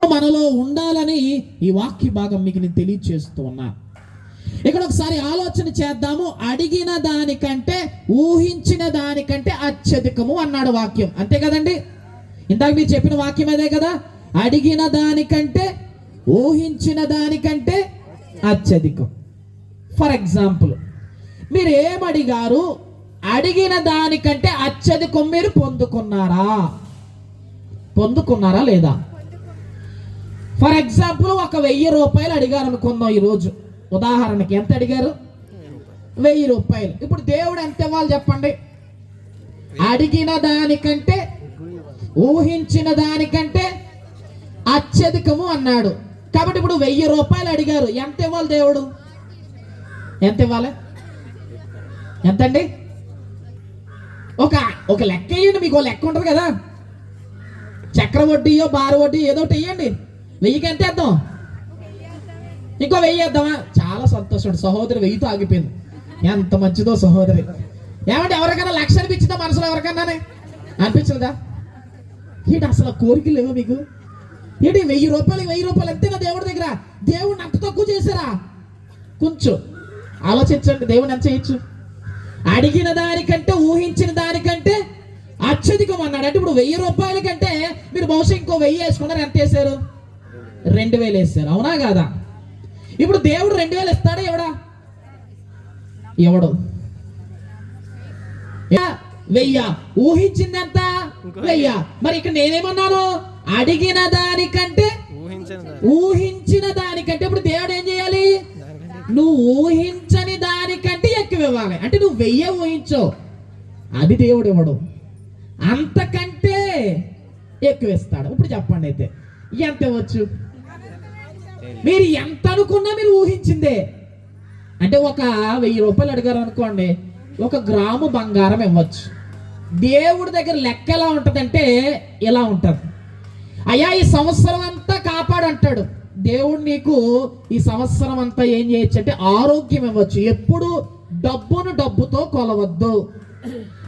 మనలో ఉండాలని ఈ వాక్య భాగం మీకు నేను తెలియచేస్తూ ఉన్నా. ఇక్కడ ఒకసారి ఆలోచన చేద్దాము. అడిగిన దానికంటే ఊహించిన దానికంటే అత్యధికము అన్నాడు వాక్యం, అంతే కదండి? ఇందాక మీరు చెప్పిన వాక్యం అదే కదా, అడిగిన దానికంటే ఊహించిన దానికంటే అత్యధికం. ఫర్ ఎగ్జాంపుల్, మీరు ఏమడిగారు? అడిగిన దానికంటే అత్యధికం మీరు పొందుకున్నారా లేదా? ఫర్ ఎగ్జాంపుల్, ఒక 1000 రూపాయలు అడిగారు అనుకుందాం. ఈరోజు ఉదాహరణకి ఎంత అడిగారు? 1000 రూపాయలు. ఇప్పుడు దేవుడు ఎంత ఇవ్వాలి చెప్పండి? అడిగిన దానికంటే ఊహించిన దానికంటే అత్యధికము అన్నాడు. కాబట్టి ఇప్పుడు 1000 రూపాయలు అడిగారు, ఎంత ఇవ్వాలి దేవుడు? ఎంత ఇవ్వాలి? ఎంతండి? ఒక లెక్క వేయండి. మీకు లెక్క ఉంటుంది కదా, చక్ర వడ్డీయో బారు వడ్డీ ఏదో ఒకటి వేయండి. 1000కి ఎంత వేద్దాం? ఇంకో 1000 వేద్దామా? చాలా సంతోషం. సహోదరి 1000తో ఆగిపోయింది. ఎంత మంచిదో సహోదరి. ఏమంటే ఎవరికైనా 1,00,000 అనిపించిందా? మనసులో ఎవరికైనా అనిపించదా? ఏంటి అసలు కోరికలు లేవా మీకు? ఏంటి 1000 రూపాయలు అంతేనా దేవుడి దగ్గర? దేవుడిని అంత తక్కువ చేశారా? కొంచెం ఆలోచించండి. దేవుని ఎంత చేయొచ్చు? అడిగిన దానికంటే ఊహించిన దానికంటే అత్యధికం అన్నాడు. అంటే ఇప్పుడు 1000 రూపాయల కంటే మీరు బహుశా ఇంకో 1000 వేసుకున్నారు. ఎంత వేశారు? 2000 వేశారు, అవునా కాదా? ఇప్పుడు దేవుడు 2000 ఇస్తాడా? ఎవడు 1000 ఊహించింది ఎంత? 1000. మరి ఇక్కడ నేనేమన్నాను? అడిగిన దానికంటే ఊహించిన దానికంటే. ఇప్పుడు దేవుడు ఏం చేయాలి? నువ్వు ఊహించని దానికంటే ఎక్కువ ఇవ్వాలి. అంటే నువ్వు 1000 ఊహించో, అది దేవుడు ఇవ్వడు, అంతకంటే ఎక్కువ ఇస్తాడు. ఇప్పుడు చెప్పండి, అయితే ఎంత ఇవ్వచ్చు? మీరు ఎంత అనుకున్నా మీరు ఊహించిందే. అంటే ఒక 1000 రూపాయలు అడిగారు అనుకోండి, 1 గ్రాము బంగారం ఇవ్వచ్చు. దేవుడి దగ్గర లెక్క ఎలా ఉంటుందంటే ఇలా ఉంటుంది. అయ్యా ఈ సంవత్సరం అంతా కాపాడంటాడు దేవుడు. నీకు ఈ సంవత్సరం అంతా ఏం చేయొచ్చు అంటే ఆరోగ్యం ఇవ్వచ్చు. ఎప్పుడు డబ్బుతో కొలవద్దు.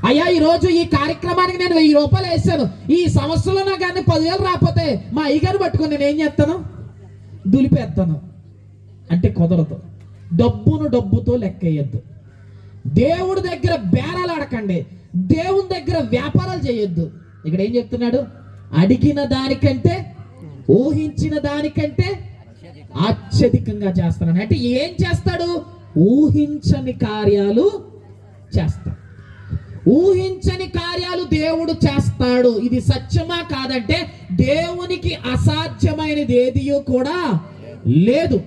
అయ్యా ఈరోజు ఈ కార్యక్రమానికి నేను 1000 రూపాయలు వేసాను, ఈ సంవత్సరంలో నాకు కానీ 10,000 రాకపోతే మా అయ్యగారు పట్టుకొని నేను ఏం చేస్తాను? దులిపేస్తాను అంటే కుదరదు. డబ్బుతో లెక్క వేయద్దు. దేవుడి దగ్గర బేరాలు ఆడకండి, దేవుని దగ్గర వ్యాపారాలు చేయొద్దు. ఇక్కడ ఏం చెప్తున్నాడు? అడిగిన దానికంటే ఊహించిన దానికంటే అత్యధికంగా చేస్తాను. అంటే ఏం చేస్తాడు? ఊహించని కార్యాలు చేస్తాడు. ఊహించని కార్యాలు దేవుడు చేస్తాడు. ఇది సత్యమా కాదంటే దేవునికి అసాధ్యమైనది ఏది కూడా లేదు.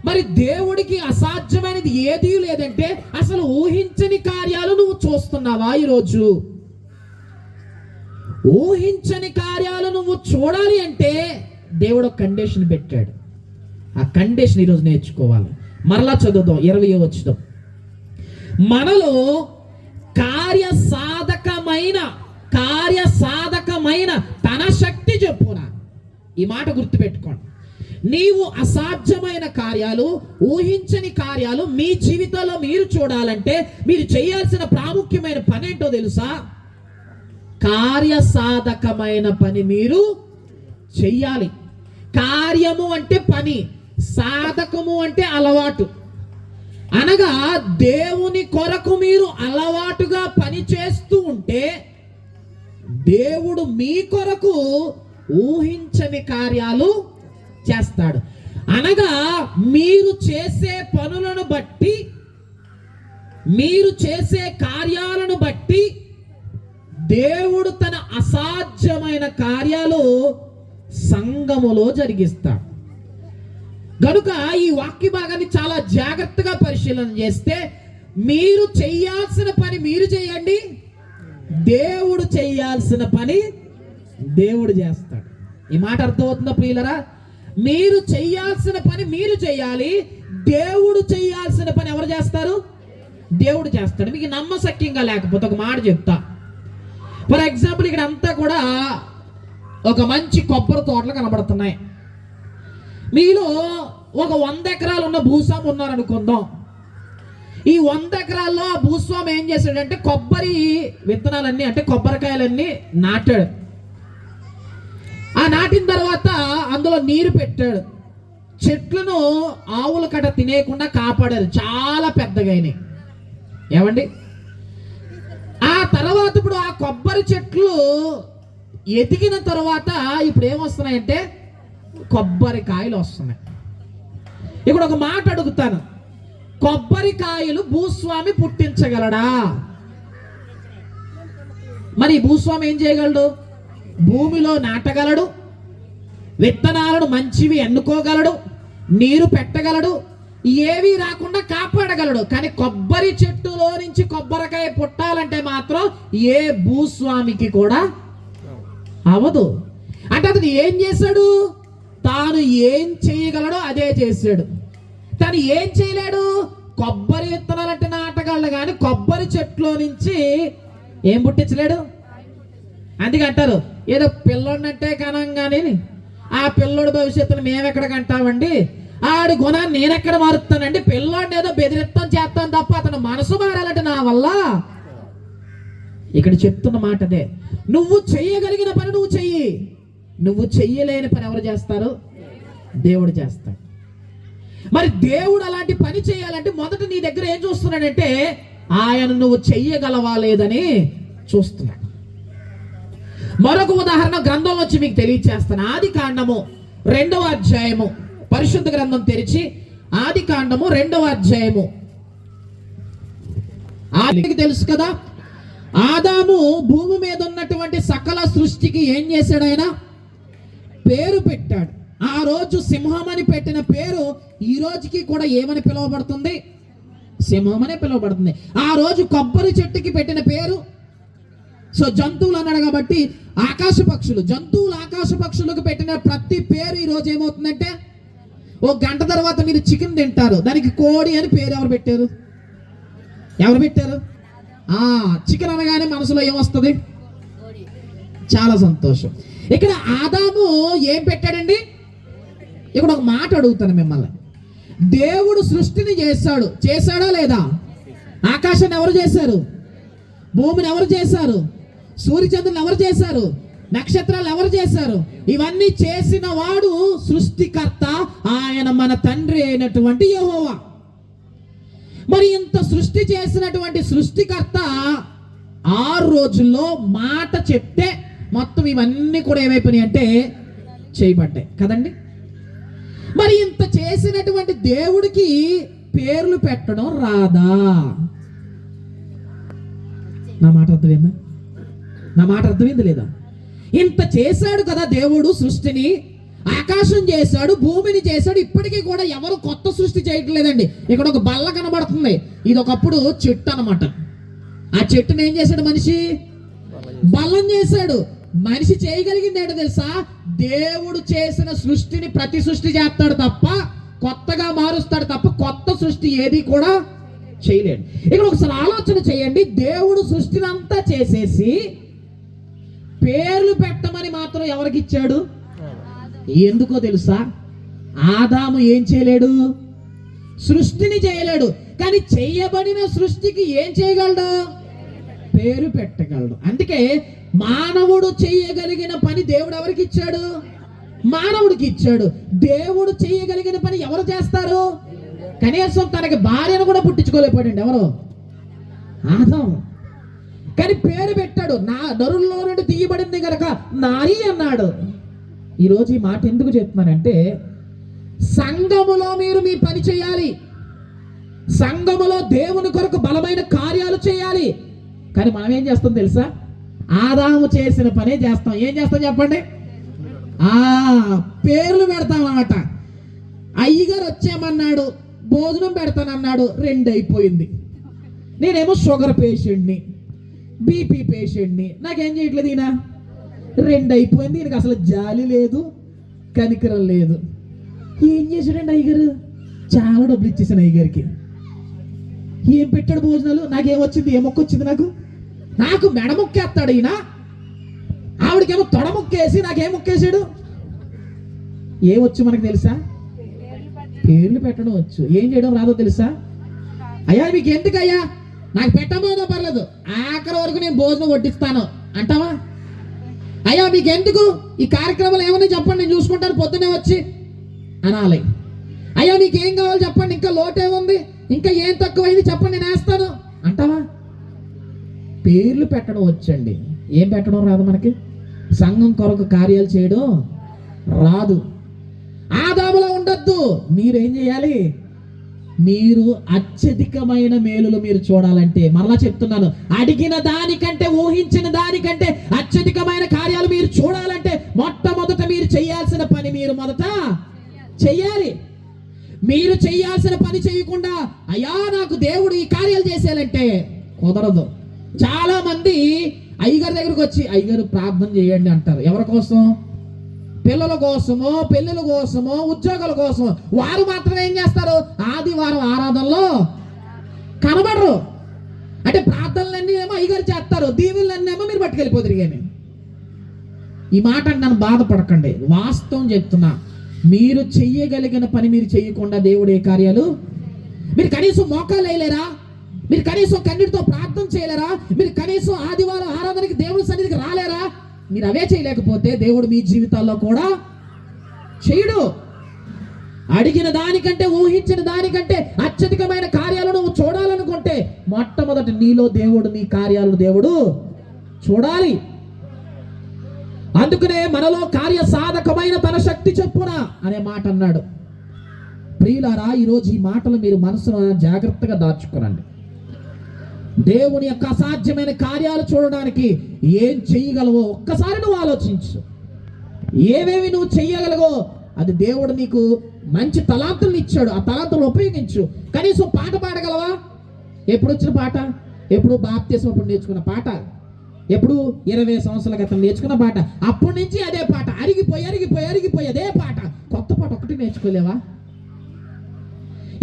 మరి దేవుడికి అసాధ్యమైనది ఏది లేదంటే అసలు ఊహించని కార్యాలు నువ్వు చూస్తున్నావా? ఈరోజు ఊహించని కార్యాలు నువ్వు చూడాలి అంటే దేవుడు ఒక కండిషన్ పెట్టాడు. ఆ కండిషన్ ఈరోజు నేర్చుకోవాలి. మరలా చదువుదాం 20వ వచనం. మనలో కార్యసాధకమైన తన శక్తి చెప్పున. ఈ మాట గుర్తుపెట్టుకోండి. నీవు అసాధ్యమైన కార్యాలు, ఊహించని కార్యాలు మీ జీవితంలో మీరు చూడాలంటే మీరు చేయాల్సిన ప్రాముఖ్యమైన పని ఏంటో తెలుసా? కార్యసాధకమైన పని మీరు చెయ్యాలి. కార్యము అంటే పని, సాధకము అంటే అలవాటు. అనగా దేవుని కొరకు మీరు అలవాటుగా పని చేస్తూ ఉంటే దేవుడు మీ కొరకు ఊహించని కార్యాలు చేస్తాడు. అనగా మీరు చేసే పనులను బట్టి, మీరు చేసే కార్యాలను బట్టి దేవుడు తన అసాధ్యమైన కార్యాలు సంఘములో జరిగిస్తాడు. కనుక ఈ వాక్య భాగాన్ని చాలా జాగ్రత్తగా పరిశీలన చేస్తే మీరు చేయాల్సిన పని మీరు చేయండి, దేవుడు చేయాల్సిన పని దేవుడు చేస్తాడు. ఈ మాట అర్థమవుతుందా ప్రియులరా? మీరు చేయాల్సిన పని మీరు చేయాలి, దేవుడు చేయాల్సిన పని ఎవరు చేస్తారు? దేవుడు చేస్తాడు. మీకు నమ్మశక్యంగా లేకపోతే ఒక మాట చెప్తా. ఫర్ ఎగ్జాంపుల్, ఇక్కడ అంతా కూడా ఒక మంచి కొబ్బరి తోటలు కనబడుతున్నాయి. మీలో ఒక 100 ఎకరాలు ఉన్న భూస్వామి ఉన్నారనుకుందాం. ఈ 100 ఎకరాల్లో ఆ భూస్వామి ఏం చేశాడంటే కొబ్బరి విత్తనాలన్నీ, అంటే కొబ్బరికాయలన్నీ నాటాడు. ఆ నాటిన తర్వాత అందులో నీరు పెట్టాడు. చెట్లను ఆవుల కట తినేయకుండా కాపాడారు, చాలా పెద్దగా అయినాయి. ఏమండి, ఆ తర్వాత ఇప్పుడు ఆ కొబ్బరి చెట్లు ఎదిగిన తర్వాత ఇప్పుడు ఏమొస్తున్నాయంటే కొబ్బరికాయలు వస్తున్నాయి. ఇప్పుడు ఒక మాట అడుగుతాను, కొబ్బరికాయలు భూస్వామి పుట్టించగలడా? మరి భూస్వామి ఏం చేయగలడు? భూమిలో నాటగలడు, విత్తనాలను మంచివి ఎన్నుకోగలడు, నీరు పెట్టగలడు, ఏవి రాకుండా కాపాడగలడు. కానీ కొబ్బరి చెట్టులో నుంచి కొబ్బరికాయ పుట్టాలంటే మాత్రం ఏ భూస్వామికి కూడా అవదు. అంటే అతను ఏం చేశాడు? తాను ఏం చేయగలడో అదే చేశాడు. తను ఏం చేయలేడు? కొబ్బరి విత్తనాలు అంటే నాటగలడు, కానీ కొబ్బరి చెట్టులో నుంచి ఏం పుట్టించలేడు. అందుకే అంటారు, ఏదో పిల్లోడినంటే కనం కానీ ఆ పిల్లోడి భవిష్యత్తును మేమెక్కడ కంటామండి, ఆడి గుణాన్ని నేనెక్కడ మారుతానండి, పిల్లోడిని ఏదో బెదిరిస్తాం చేస్తాను తప్ప అతను మనసు మారాలంటే నా వల్ల. ఇక్కడ చెప్తున్న మాట అదే, నువ్వు చెయ్యగలిగిన పని నువ్వు చెయ్యి, నువ్వు చెయ్యలేని పని ఎవరు చేస్తారు? దేవుడు చేస్తాడు. మరి దేవుడు అలాంటి పని చేయాలంటే మొదట నీ దగ్గర ఏం చూస్తున్నాడంటే ఆయన నువ్వు చెయ్యగలవా లేదని చూస్తున్నాడు. మరొక ఉదాహరణ గ్రంథంలో వచ్చి మీకు తెలియచేస్తాను. ఆదికాండము 2వ అధ్యాయము, పరిశుద్ధ గ్రంథం తెరిచి ఆదికాండము 2వ అధ్యాయము. ఆదికి తెలుసు కదా, ఆదాము భూమి మీద ఉన్నటువంటి సకల సృష్టికి ఏం చేశాడు? ఆయన పేరు పెట్టాడు. ఆ రోజు సింహం అని పెట్టిన పేరు ఈ రోజుకి కూడా ఏమని పిలువబడుతుంది? సింహం అనే పిలువబడుతుంది. ఆ రోజు కొబ్బరి చెట్టుకి పెట్టిన పేరు, సో జంతువులు అన్నాడు కాబట్టి ఆకాశ పక్షులు, జంతువులు ఆకాశ పక్షులకు పెట్టిన ప్రతి పేరు ఈ రోజు ఏమవుతుందంటే, ఓ గంట తర్వాత మీరు చికెన్ తింటారు, దానికి కోడి అని పేరు ఎవరు పెట్టారు? ఎవరు పెట్టారు? చికెన్ అనగానే మనసులో ఏమొస్తుంది? చాలా సంతోషం. ఇక్కడ ఆదాము ఏం పెట్టాడండి? ఇక్కడ ఒక మాట అడుగుతాను మిమ్మల్ని, దేవుడు సృష్టిని చేశాడా లేదా? ఆకాశాన్ని ఎవరు చేశారు? భూమిని ఎవరు చేశారు? సూర్యచంద్రులు ఎవరు చేశారు? నక్షత్రాలు ఎవరు చేశారు? ఇవన్నీ చేసిన వాడు సృష్టికర్త, ఆయన మన తండ్రి అయినటువంటి యెహోవా. మరి ఇంత సృష్టి చేసినటువంటి సృష్టికర్త 6 రోజుల్లో మాట చెప్తే మొత్తం ఇవన్నీ కూడా ఏమైపోయినాయి అంటే చేయబడ్డాయి కదండి. మరి ఇంత చేసినటువంటి దేవుడికి పేర్లు పెట్టడం రాదా? నా మాట అర్థమైందా? నా మాట అర్థమైంది లేదా? ఇంత చేశాడు కదా దేవుడు, సృష్టిని, ఆకాశం చేశాడు, భూమిని చేశాడు. ఇప్పటికీ కూడా ఎవరు కొత్త సృష్టి చేయటం లేదండి. ఇక్కడ ఒక బల్ల కనబడుతుంది, ఇది ఒకప్పుడు చెట్టు అనమాట. ఆ చెట్టుని ఏం చేశాడు మనిషి? బల్లం చేశాడు. మనిషి చేయగలిగింది ఏంటో తెలుసా? దేవుడు చేసిన సృష్టిని ప్రతి సృష్టి చేస్తాడు తప్ప, కొత్తగా మారుస్తాడు తప్ప కొత్త సృష్టి ఏది కూడా చేయలేడు. ఇక్కడ ఒకసారి ఆలోచన చేయండి, దేవుడు సృష్టిని అంతా చేసేసి పేర్లు పెట్టమని మాత్రం ఎవరికి ఇచ్చాడు? ఎందుకో తెలుసా? ఆదాము ఏం చేయలేడు? సృష్టిని చేయలేడు, కానీ చేయబడిన సృష్టికి ఏం చేయగలడు? పేరు పెట్టగలడు. అందుకే మానవుడు చేయగలిగిన పని దేవుడు ఎవరికి ఇచ్చాడు? మానవుడికి ఇచ్చాడు. దేవుడు చేయగలిగిన పని ఎవరు చేస్తారు? కనీసం తనకి భార్యను కూడా పుట్టించుకోలేకపోయాడు ఎవరు? ఆదాము. కానీ పేరు పెట్టాడు. నా నరుల్లో నుండి తీయబడింది కనుక నారి అన్నాడు. ఈరోజు ఈ మాట ఎందుకు చెప్తున్నానంటే, సంఘములో మీరు మీ పని చేయాలి, సంఘములో దేవుని కొరకు బలమైన కార్యాలు చేయాలి. కానీ మనం ఏం చేస్తాం తెలుసా? ఆదాము చేసిన పనే చేస్తాం. ఏం చేస్తాం చెప్పండి? పేర్లు పెడతాం అన్నమాట. అయ్యగారు వచ్చామన్నాడు, భోజనం పెడతానన్నాడు, 2 అయిపోయింది. నేనేమో షుగర్ పేషెంట్ని, బీపీ పేషెంట్ని, నాకేం చేయట్లేదు ఈయన, 2 అయిపోయింది. ఈయనకి అసలు జాలి లేదు, కనికరం లేదు. ఏం చేశాడండి అయ్యగారు? చాలా డబ్బులు ఇచ్చేసాను అయ్యగారికి. ఏం పెట్టాడు భోజనాలు? నాకేమొచ్చింది? ఏ మొక్క వచ్చింది? నాకు మెడ మొక్కేస్తాడు ఈయన, ఆవిడకేమో తొడ మొక్కేసి నాకేం మొక్కేసాడు? ఏమొచ్చు మనకు తెలుసా? పేర్లు పెట్టడం వచ్చు. ఏం చేయడం రాదో తెలుసా? అయ్యా మీకు ఎందుకయ్యా, నాకు పెట్టబోదో పర్లేదు, ఆఖరి వరకు నేను భోజనం వడ్డిస్తాను అంటావా? అయ్యా మీకు ఎందుకు ఈ కార్యక్రమాలు ఏమన్నా చెప్పండి, నేను చూసుకుంటాను పొద్దునే వచ్చి అనాలి. అయ్యా మీకు ఏం కావాలి చెప్పండి, ఇంకా లోటు ఏముంది, ఇంకా ఏం తక్కువైంది చెప్పండి నేను వేస్తాను అంటావా? పేర్లు పెట్టడం వచ్చండి, ఏం పెట్టడం రాదు మనకి. సంఘం కొరకు కార్యాలు చేయడం రాదు. ఆదాములో ఉండొద్దు. మీరేం చేయాలి? మీరు అత్యధికమైన మేలులు మీరు చూడాలంటే, మరలా చెప్తున్నాను, అడిగిన దానికంటే ఊహించిన దానికంటే అత్యధికమైన కార్యాలు మీరు చూడాలంటే మొట్టమొదట మీరు చేయాల్సిన పని మీరు మొదట చెయ్యాలి. మీరు చేయాల్సిన పని చేయకుండా అయ్యా నాకు దేవుడు ఈ కార్యాలు చేసేయాలంటే కుదరదు. చాలా మంది అయ్యగారి దగ్గరకు వచ్చి అయ్యగారు ప్రార్థన చేయండి అంటారు. ఎవరి కోసం? పిల్లల కోసమో, పెళ్ళిళ్ళ కోసమో, ఉద్యోగాల కోసమో. వారు మాత్రం ఏం చేస్తారు? ఆదివారం ఆరాధనలో కనబడరు. అంటే ప్రార్థనలన్నీ ఏమో అయ్యగారు చేస్తారు, దీవులన్నీ ఏమో మీరు పట్టుకెళ్ళిపోతారు. కానీ ఈ మాట నన్ను బాధపడకండి, వాస్తవం చెప్తున్నా. మీరు చెయ్యగలిగిన పని మీరు చెయ్యకుండా దేవుడు ఏ కార్యాలు, మీరు కనీసం మోకాలు వేయలేరా? మీరు కనీసం కన్నీటితో ప్రార్థన చేయలేరా? మీరు కనీసం ఆదివారం ఆరాధనకి దేవుడి సన్నిధికి రాలేరా? మీరు అవే చేయలేకపోతే దేవుడు మీ జీవితాల్లో కూడా చేయడు. అడిగిన దానికంటే ఊహించిన దానికంటే అత్యధికమైన కార్యాలను నువ్వు చూడాలనుకుంటే మొట్టమొదటి నీలో దేవుడు, నీ కార్యాలను దేవుడు చూడాలి. అందుకనే మనలో కార్య సాధకమైన తన శక్తి చొప్పున అనే మాట అన్నాడు. ప్రియులారా, ఈరోజు ఈ మాటలు మీరు మనసులో జాగ్రత్తగా దాచుకోనండి. దేవుని యొక్క అసాధ్యమైన కార్యాలు చూడడానికి ఏం చేయగలవో ఒక్కసారి నువ్వు ఆలోచించు. ఏవేవి నువ్వు చెయ్యగలవో అది దేవుడు నీకు మంచి తలాంతులను ఇచ్చాడు, ఆ తలాంతులను ఉపయోగించు. కనీసం పాట పాడగలవా? ఎప్పుడు వచ్చిన పాట? ఎప్పుడు బాప్తిస్మం అప్పుడు నేర్చుకున్న పాట, ఎప్పుడు 20 సంవత్సరాల క్రితం నేర్చుకున్న పాట. అప్పటి నుంచి అదే పాట, అరిగిపోయి అదే పాట. కొత్త పాట ఒకటి నేర్చుకోలేవా?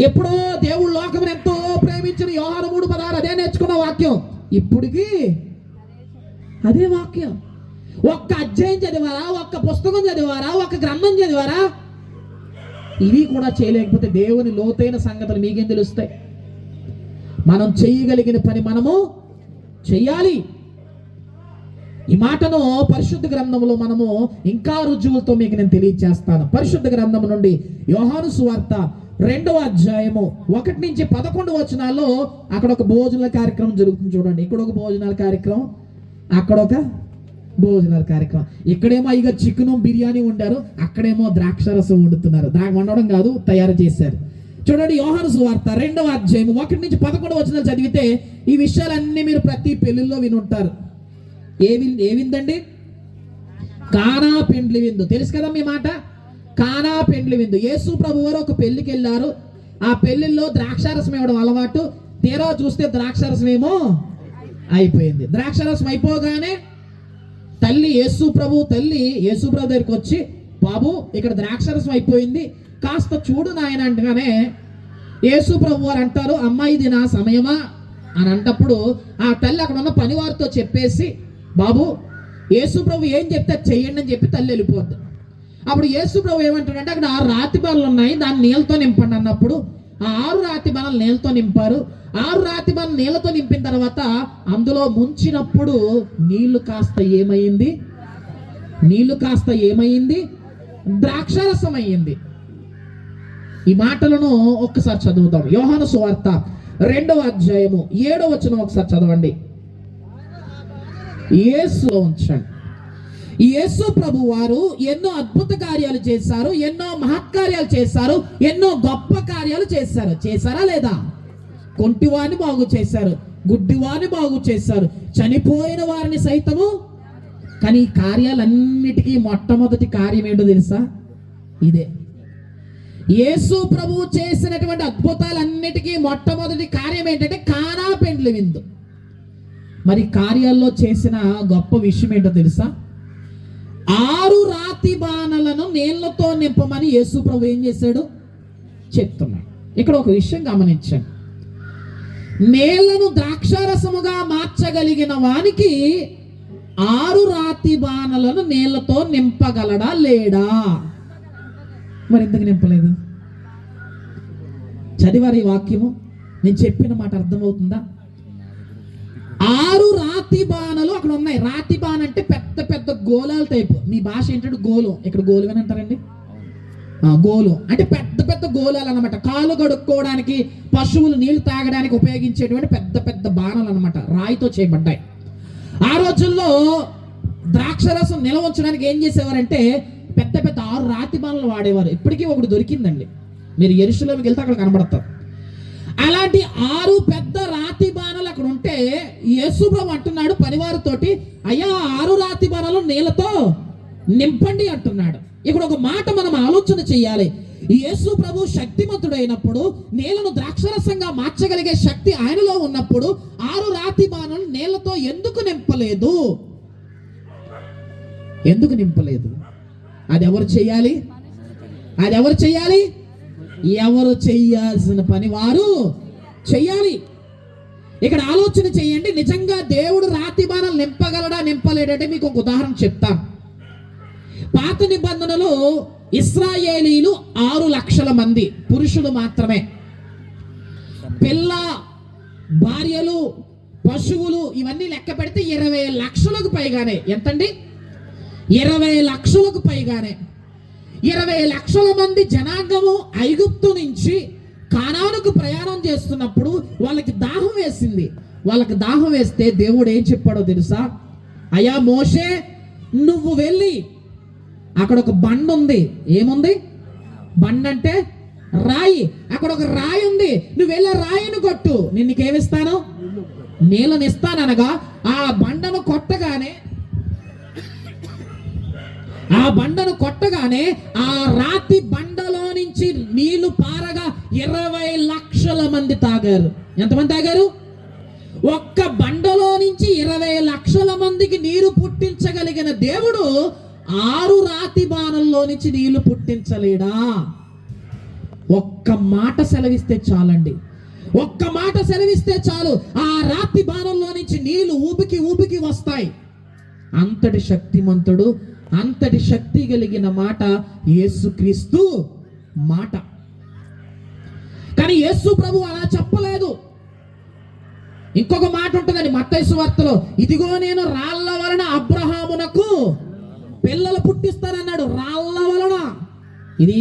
ఎప్పుడో దేవుడు లోకమును ఎంతో ప్రేమించిన యోహాను 3:16 అదే నేర్చుకున్న వాక్యం, ఇప్పటికి అదే వాక్యం. ఒక్క అధ్యాయం చదివారా? ఒక్క పుస్తకం చదివారా? ఒక్క గ్రంథం చదివారా? ఇవి కూడా చేయలేకపోతే దేవుని లోతైన సంగతులు మీకేం తెలుస్తాయి? మనం చేయగలిగిన పని మనము చెయ్యాలి. ఈ మాటను పరిశుద్ధ గ్రంథంలో మనము ఇంకా రుజువులతో మీకు నేను తెలియజేస్తాను. పరిశుద్ధ గ్రంథం నుండి యోహాను సువార్త 2వ అధ్యాయము 1 నుంచి 11 వచనాల్లో అక్కడ ఒక భోజనాల కార్యక్రమం జరుగుతుంది. చూడండి, ఇక్కడ ఒక భోజనాల కార్యక్రమం, అక్కడ ఒక భోజనాల కార్యక్రమం. ఇక్కడేమో ఇక చికెను బిర్యానీ వండారు, అక్కడేమో ద్రాక్షరసం వండుతున్నారు. వండడం కాదు, తయారు చేశారు. చూడండి, యోహాను సువార్త 2వ అధ్యాయం 1 నుంచి 11 వచనాలు చదివితే ఈ విషయాలన్నీ మీరు ప్రతి పెళ్లిలో వినుంటారు. ఏ విందండి? కానా పెండ్లి విందు. తెలుసు కదా మీ మాట, కానా పెండ్లి విందు. యేసు ప్రభు వారు ఒక పెళ్లికి వెళ్ళారు. ఆ పెళ్లిలో ద్రాక్షారసం ఇవ్వడం అలవాటు. తీరా చూస్తే ద్రాక్షారసం ఏమో అయిపోయింది. ద్రాక్షారసం అయిపోగానే యేసు ప్రభు దగ్గరికి వచ్చి, బాబు ఇక్కడ ద్రాక్షారసం అయిపోయింది, కాస్త చూడు నాయన అంటగానే యేసు ప్రభు వారు అంటారు, అమ్మాయి ఇది నా సమయమా అని అంటప్పుడు ఆ తల్లి అక్కడ ఉన్న పనివారితో చెప్పేసి, బాబు యేసు ప్రభు ఏం చెప్తే చెయ్యండి అని చెప్పి తల్లి వెళ్ళిపోద్ది. అప్పుడు యేసు ప్రభు ఏమంటాడంటే, అక్కడ 6 రాతి బల్లలు ఉన్నాయి, దాన్ని నీళ్ళతో నింపండి అన్నప్పుడు ఆ 6 రాతి బల్లలు నీళ్ళతో నింపారు. 6 రాతి బల్లలు నీళ్ళతో నింపిన తర్వాత అందులో ముంచినప్పుడు నీళ్లు కాస్త ఏమైంది? ద్రాక్షారసం అయ్యింది. ఈ మాటలను ఒక్కసారి చదువుతాం. యోహాను సువార్త 2వ అధ్యాయము 7వ వచనం ఒకసారి చదవండి. యేసులో ఉంచండి. యేసు ప్రభు వారు ఎన్నో అద్భుత కార్యాలు చేశారు, ఎన్నో మహత్కార్యాలు చేశారు, ఎన్నో గొప్ప కార్యాలు చేశారు. చేశారా లేదా? కొంటివాని బాగు చేశారు, గుడ్డివాని బాగు చేశారు, చనిపోయిన వారిని సైతము. కానీ ఈ కార్యాలన్నిటికీ మొట్టమొదటి కార్యం ఏంటో తెలుసా? ఇదే. యేసు ప్రభు చేసినటువంటి అద్భుతాలన్నిటికీ మొట్టమొదటి కార్యం ఏంటంటే కానా పెండ్లి విందు. మరి కార్యాల్లో చేసిన గొప్ప విషయం ఏంటో తెలుసా? 6 రాతి బాణలను నీళ్లతో నింపమని యేసు ప్రభు ఏం చేశాడు చెప్తున్నాడు. ఇక్కడ ఒక విషయం గమనించండి. నీళ్లను ద్రాక్షారసముగా మార్చగలిగిన వానికి 6 రాతి బాణలను నీళ్లతో నింపగలడా లేడా? మరి ఎందుకు నింపలేదు? చదివారు ఈ వాక్యము? నేను చెప్పిన మాట అర్థమవుతుందా? 6 రాతి బాణలు అక్కడ ఉన్నాయి. రాతి బాణ అంటే పెద్ద పెద్ద గోళాల టైపు. మీ భాష ఏంటంటే గోలు, ఇక్కడ గోలు అని అంటారండి. గోలు అంటే పెద్ద పెద్ద గోళాలు అనమాట. కాళ్ళు కడుక్కోవడానికి, పశువులు నీళ్లు తాగడానికి ఉపయోగించేటువంటి పెద్ద పెద్ద బాణాలు అనమాట, రాయితో చేయబడ్డాయి. ఆ రోజుల్లో ద్రాక్షరసం నిల్వ ఉంచడానికి ఏం చేసేవారంటే పెద్ద పెద్ద 6 రాతి బాణలు వాడేవారు. ఇప్పటికీ ఒకటి దొరికిందండి, మీరు యెరూషలేముకి వెళ్తే అక్కడ కనబడతారు. అలాంటి 6 పెద్ద రాతి బాణాలు అక్కడ ఉంటే యేసుప్రభు అంటున్నాడు పనివారితోటి, అయ్యా 6 రాతి బాణాలు నీళ్ళతో నింపండి అంటున్నాడు. ఇక్కడ ఒక మాట మనం ఆలోచన చేయాలి. యేసు ప్రభు శక్తిమంతుడైనప్పుడు, నీళ్లను ద్రాక్షరసంగా మార్చగలిగే శక్తి ఆయనలో ఉన్నప్పుడు 6 రాతి బాణాలు నీళ్లతో ఎందుకు నింపలేదు? ఎందుకు నింపలేదు? అది ఎవరు చేయాలి? అది ఎవరు చేయాలి? ఎవరు చేయాల్సిన పని వారు చెయ్యాలి. ఇక్కడ ఆలోచన చేయండి. నిజంగా దేవుడు రాతి బాణాలు నింపగలడా నింపలేడంటే మీకు ఒక ఉదాహరణ చెప్తాను. పాత నిబంధనలో ఇశ్రాయేలీలు 6 లక్షల మంది పురుషులు మాత్రమే. పిల్ల, భార్యలు, పశువులు ఇవన్నీ లెక్క పెడితే 20 లక్షలకు పైగానే. ఎంతండి? 20 లక్షలకు పైగానే. 20 లక్షల మంది జనాంగము ఐగుప్తు నుంచి కానానుకు ప్రయాణం చేస్తున్నప్పుడు వాళ్ళకి దాహం వేసింది. వాళ్ళకి దాహం వేస్తే దేవుడు ఏం చెప్పాడో తెలుసా? అయ్యా మోషే, నువ్వు వెళ్ళి అక్కడ ఒక బండ ఉంది. ఏముంది? బండ అంటే రాయి. అక్కడ ఒక రాయి ఉంది, నువ్వు వెళ్ళి రాయిని కొట్టు, నేను నీకేమిస్తాను? నీళ్ళని ఇస్తాననగా ఆ బండను కొట్టగానే ఆ రాతి బండలో నుంచి నీళ్లు పారగా 20 లక్షల మంది తాగారు. ఎంతమంది తాగారు? ఒక్క బండలో నుంచి 20 లక్షల మందికి నీరు పుట్టించగలిగిన దేవుడు 6 రాతి బాణల్లో నుంచి నీళ్లు పుట్టించలేడా? ఒక్క మాట సెలవిస్తే చాలండి. ఒక్క మాట సెలవిస్తే చాలు, ఆ రాతి బాణంలో నుంచి నీళ్లు ఊపికి వస్తాయి. అంతటి శక్తిమంతుడు, అంతటి శక్తి కలిగిన మాట యేసుక్రీస్తు మాట. కానీ యేసు ప్రభు అలా చెప్పలేదు. ఇంకొక మాట ఉంటుందండి మత్తయి సువార్తలో, ఇదిగో నేను రాళ్ల వలన అబ్రహామునకు పిల్లలు పుట్టిస్తానన్నాడు. రాళ్ల వలన. ఇది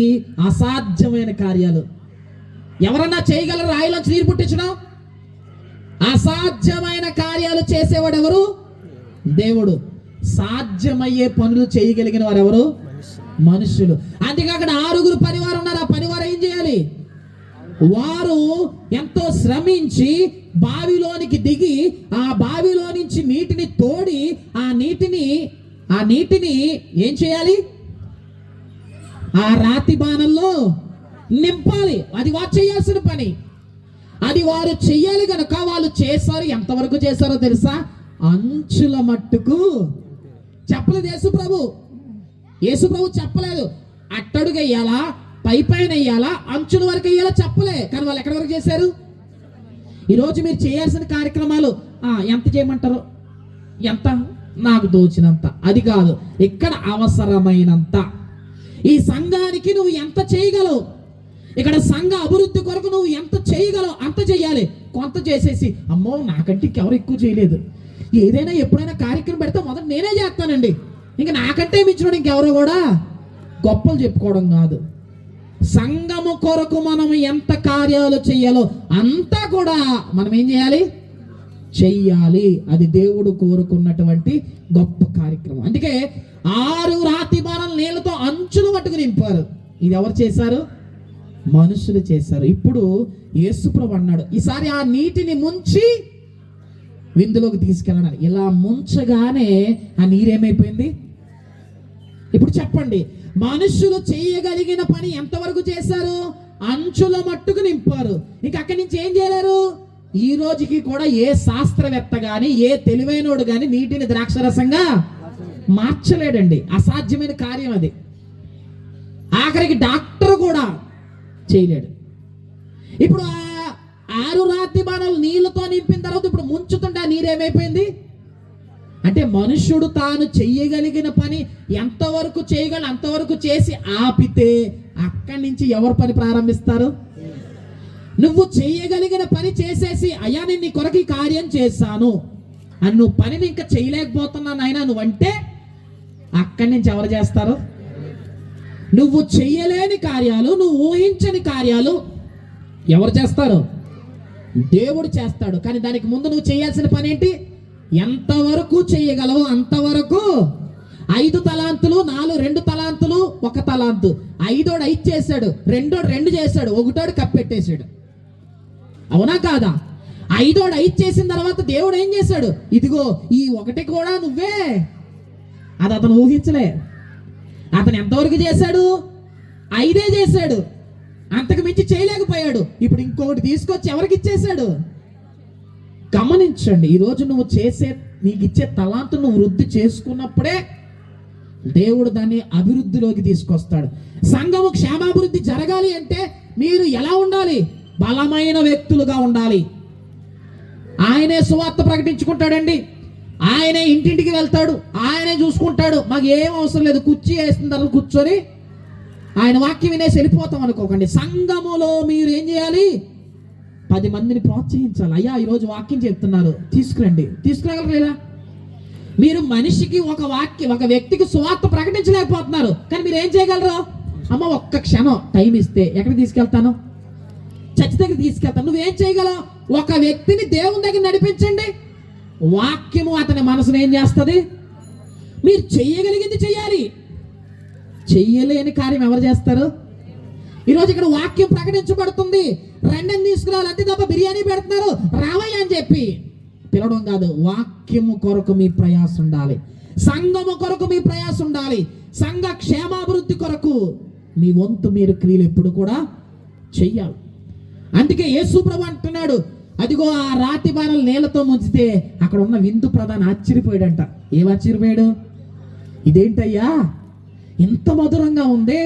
అసాధ్యమైన కార్యాలు. ఎవరన్నా చేయగలరు రాయిలోంచి నీరు పుట్టించడం? అసాధ్యమైన కార్యాలు చేసేవాడు ఎవరు? దేవుడు. సాధ్యమయ్యే పనులు చేయగలిగిన వారు ఎవరు? మనుషులు. అందుకే అక్కడ 6 పనివారు ఉన్నారు. ఆ పనివారు ఏం చేయాలి? వారు ఎంతో శ్రమించి బావిలోనికి దిగి ఆ బావిలో నుంచి నీటిని తోడి ఆ నీటిని ఏం చేయాలి? ఆ రాతి బాణంలో నింపాలి. అది వారు చేయాల్సిన పని. అది వారు చెయ్యాలి కనుక వాళ్ళు చేశారు. ఎంతవరకు చేశారో తెలుసా? అంచుల మట్టుకు చెప్పలేదు యేసు ప్రభు చెప్పలేదు. అట్టడుగు వెయ్యాలా, పైన వెయ్యాలా, అంచుల వరకు వెయ్యాలా చెప్పలే. కానీ వాళ్ళు ఎక్కడి వరకు చేశారు? ఈరోజు మీరు చేయాల్సిన కార్యక్రమాలు ఎంత చేయమంటారు? ఎంత? నాకు దోచినంత. అది కాదు, ఇక్కడ అవసరమైనంత. ఈ సంఘానికి నువ్వు ఎంత చేయగలవు, ఇక్కడ సంఘ అభివృద్ధి కొరకు నువ్వు ఎంత చేయగలవు అంత చేయాలి. కొంత చేసేసి అమ్మో నాకంటే ఇంకెవరు ఎక్కువ చేయలేదు, ఏదైనా ఎప్పుడైనా కార్యక్రమం పెడితే మొదట నేనే చేస్తానండి, ఇంకా నాకంటే మించిన ఇంకెవరో కూడా గొప్పలు చెప్పుకోవడం కాదు. సంఘము కొరకు మనం ఎంత కార్యాలు చెయ్యాలో అంతా కూడా మనం ఏం చేయాలి? చెయ్యాలి. అది దేవుడు కోరుకున్నటువంటి గొప్ప కార్యక్రమం. అందుకే 6 రాతి బాణాలు నీళ్లతో అంచులు మట్టుకు నింపారు. ఇది ఎవరు చేశారు? మనుషులు చేశారు. ఇప్పుడు యేసుప్రభు అన్నాడు, ఈసారి ఆ నీటిని ముంచి విందులోకి తీసుకెళ్ళాలి. ఇలా ముంచగానే ఆ నీరేమైపోయింది? ఇప్పుడు చెప్పండి, మనుషులు చేయగలిగిన పని ఎంతవరకు చేశారు? అంచుల మట్టుకు నింపారు. ఇంకా అక్కడి నుంచి ఏం చేయలేరు. ఈ రోజుకి కూడా ఏ శాస్త్రవేత్త గాని ఏ తెలివైనోడు గాని నీటిని ద్రాక్షరసంగా మార్చలేడండి. అసాధ్యమైన కార్యం అది. ఆఖరికి డాక్టర్ కూడా చేయలేడు. ఇప్పుడు ఆ 6 రాతి బాణాలు నీళ్లతో నింపిన తర్వాత ఇప్పుడు ముంచుతుంటే ఆ నీరేమైపోయింది అంటే మనుష్యుడు తాను చెయ్యగలిగిన పని ఎంతవరకు చేయగలడు అంతవరకు చేసి ఆపితే అక్కడి నుంచి ఎవరు పని ప్రారంభిస్తారు? నువ్వు చేయగలిగిన పని చేసేసి అయ్యా నేను నీ కొరకు ఈ కార్యం చేశాను, అని నువ్వు పనిని ఇంకా చేయలేకపోతున్నాను అయినా నువ్వంటే అక్కడి నుంచి ఎవరు చేస్తారు? నువ్వు చెయ్యలేని కార్యాలు, నువ్వు ఊహించని కార్యాలు ఎవరు చేస్తారు? దేవుడు చేస్తాడు. కానీ దానికి ముందు నువ్వు చేయాల్సిన పని ఏంటి? ఎంతవరకు చేయగలవు అంతవరకు. 5 తలాంతులు, 2 తలాంతులు, 1 తలాంతు. 5ఓడు 5 చేశాడు, 2ఓడు 2 చేశాడు, 1ఓడు కప్పెట్టేశాడు. అవునా కాదా? 5ఓడు 5 చేసిన తర్వాత దేవుడు ఏం చేశాడు? ఇదిగో ఈ 1 కూడా నువ్వే. అది అతను ఊహించలే. అతను ఎంతవరకు చేశాడు? 5 చేశాడు, అంతకు మించి చేయలేకపోయాడు. ఇప్పుడు ఇంకొకటి తీసుకొచ్చి ఎవరికి ఇచ్చేశాడు? గమనించండి, ఈరోజు నువ్వు చేసే, నీకు ఇచ్చే తలాంతు నువ్వు వృద్ధి చేసుకున్నప్పుడే దేవుడు దాన్ని అభివృద్ధిలోకి తీసుకొస్తాడు. సంఘము క్షేమాభివృద్ధి జరగాలి అంటే మీరు ఎలా ఉండాలి? బలమైన వ్యక్తులుగా ఉండాలి. ఆయనే సువార్త ప్రకటించుకుంటాడండి, ఆయనే ఇంటింటికి వెళ్తాడు, ఆయనే చూసుకుంటాడు. మాకు ఏం అవసరం లేదు, కుర్చీ వేసిన తర్వాత కూర్చొని ఆయన వాక్యం వినేసి వెళ్ళిపోతాం అనుకోకండి. సంఘములో మీరు ఏం చేయాలి? 10 మందిని ప్రోత్సహించాలి. అయ్యా ఈరోజు వాక్యం చెప్తున్నారు, తీసుకురండి. తీసుకురాగలరా? మీరు మనిషికి ఒక వ్యక్తికి సువార్త ప్రకటించలేకపోతున్నారు, కానీ మీరు ఏం చేయగలరు? అమ్మ ఒక్క క్షణం టైం ఇస్తే ఎక్కడికి తీసుకెళ్తాను? చర్చి దగ్గర తీసుకెళ్తాను. నువ్వేం చేయగలవు? ఒక వ్యక్తిని దేవుని దగ్గర నడిపించండి. వాక్యము అతని మనసును ఏం చేస్తుంది? మీరు చెయ్యగలిగింది చెయ్యాలి. చెయ్యలేని కార్యం ఎవరు చేస్తారు? ఈరోజు ఇక్కడ వాక్యం ప్రకటించబడుతుంది, రెండని తీసుకురావాలంటే తప్ప బిర్యానీ పెడుతున్నారు రావయ్య అని చెప్పి పిలవడం కాదు. వాక్యము కొరకు మీ ప్రయాసం ఉండాలి, సంఘము కొరకు మీ ప్రయాసం ఉండాలి, సంఘ క్షేమాభివృద్ధి కొరకు మీ వంతు మీరు క్రియలు ఎప్పుడు కూడా చెయ్యాలి. అందుకే యేసు ప్రభు అంటున్నాడు, అదిగో ఆ రాతి బాణలు నీళ్లతో ముంచితే అక్కడ ఉన్న విందు ప్రధాని ఆశ్చర్యపోయాడంట. ఏం ఆశ్చర్యపోయాడు? ఇదేంటయ్యా ఇంత మధురంగా ఉంది,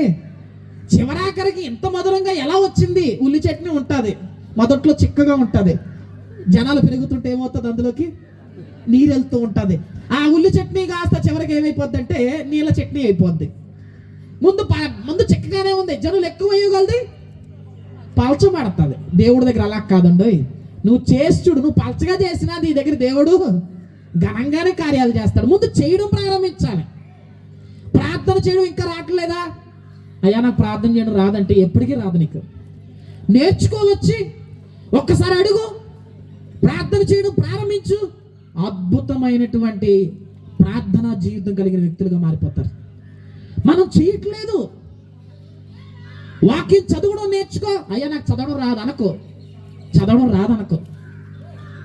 చివరాఖరికి ఇంత మధురంగా ఎలా వచ్చింది? ఉల్లి చట్నీ ఉంటుంది, మొదట్లో చిక్కగా ఉంటుంది, జనాలు పెరుగుతుంటే ఏమవుతుంది? అందులోకి నీరు వెళ్తూ ఉంటుంది. ఆ ఉల్లి చట్నీ కాస్త చివరికి ఏమైపోద్ది అంటే నీళ్ళ చట్నీ అయిపోద్ది. ముందు చిక్కగానే ఉంది, జనులు ఎక్కువ వేయగలది పలచబడుతుంది. దేవుడి దగ్గర అలా కాదండి. నువ్వు చేసి చూడు, నువ్వు పలచగా చేసినా నీ దగ్గర దేవుడు ఘనంగానే కార్యాలు చేస్తాడు. ముందు చేయడం ప్రారంభించాలి. ప్రార్థన చేయడం ఇంకా రావట్లేదా? అయ్యా నాకు ప్రార్థన చేయడం రాదంటే ఎప్పటికీ రాదు. నీకు నేర్చుకోవచ్చి ఒక్కసారి అడుగు, ప్రార్థన చేయడం ప్రారంభించు, అద్భుతమైనటువంటి ప్రార్థనా జీవితం కలిగిన వ్యక్తులుగా మారిపోతారు. మనం చేయట్లేదు. వాక్యం చదవడం నేర్చుకో. అయ్యా నాకు చదవడం రాదనుకో, చదవడం రాదనుకో.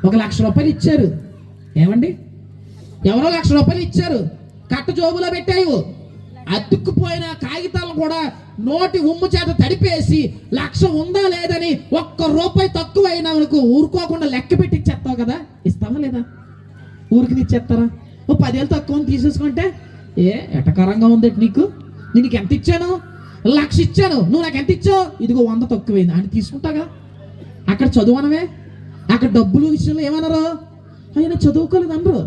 1 లక్ష రూపాయలు ఇచ్చారు, ఏమండి? ఎవరో 1 లక్ష రూపాయలు ఇచ్చారు, కట్ట జోబులో పెట్టావు. అతుక్కుపోయిన కాగితాలను కూడా నోటి ఉమ్ము చేత తడిపేసి 1 లక్ష ఉందా లేదని 1 రూపాయి తక్కువ అయినా అనుకో ఊరుకోకుండా లెక్క పెట్టి ఇచ్చేస్తావు కదా. ఇస్తావా లేదా? ఊరికి ఇచ్చేస్తారా? 10,000 తక్కువ తీసేసుకుంటే ఎటకరంగా ఉంది నీకు. నేను ఎంత ఇచ్చాను? 1 లక్ష ఇచ్చాను, నువ్వు నాకు ఎంత ఇచ్చావు? ఇదిగో 100 తక్కువైంది అని తీసుకుంటాగా. అక్కడ చదువనవే, అక్కడ డబ్బులు విషయంలో ఏమన్నారు? ఆయన చదువుకోలేదు అనరు.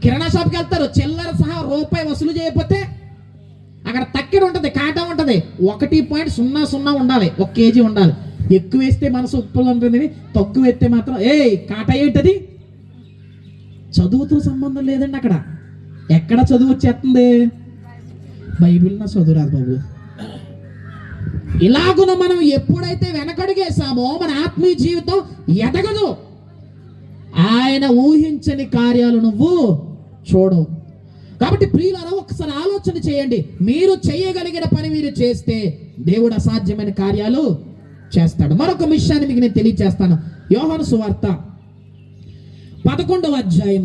కిరాణా షాప్కి వెళ్తారు, చిల్లర సహా రూపాయి వసూలు చేయకపోతే అక్కడ తక్కెడు ఉంటుంది, కాటా ఉంటుంది, 1.00 ఉండాలి, 1 కేజీ ఉండాలి. ఎక్కువ వేస్తే మనసు ఉప్పులు ఉంటుంది, తక్కువ వేస్తే మాత్రం కాటా ఏంటది? చదువుతో సంబంధం లేదండి. అక్కడ ఎక్కడ చదువు వచ్చేస్తుంది? బైబిల్ నా చదువు రాదు బాబు. ఇలాగున మనం ఎప్పుడైతే వెనకడుగేసామో మన ఆత్మీయ జీవితం ఎదగదు. ఆయన ఊహించని కార్యాలు నువ్వు చూడవు. కాబట్టి ప్రియులారా, ఒకసారి ఆలోచన చేయండి. మీరు చేయగలిగిన పని మీరు చేస్తే దేవుడు అసాధ్యమైన కార్యాలు చేస్తాడు. మరొక విషయాన్ని మీకు నేను తెలియజేస్తాను. యోహాను సువార్త 11వ అధ్యాయం,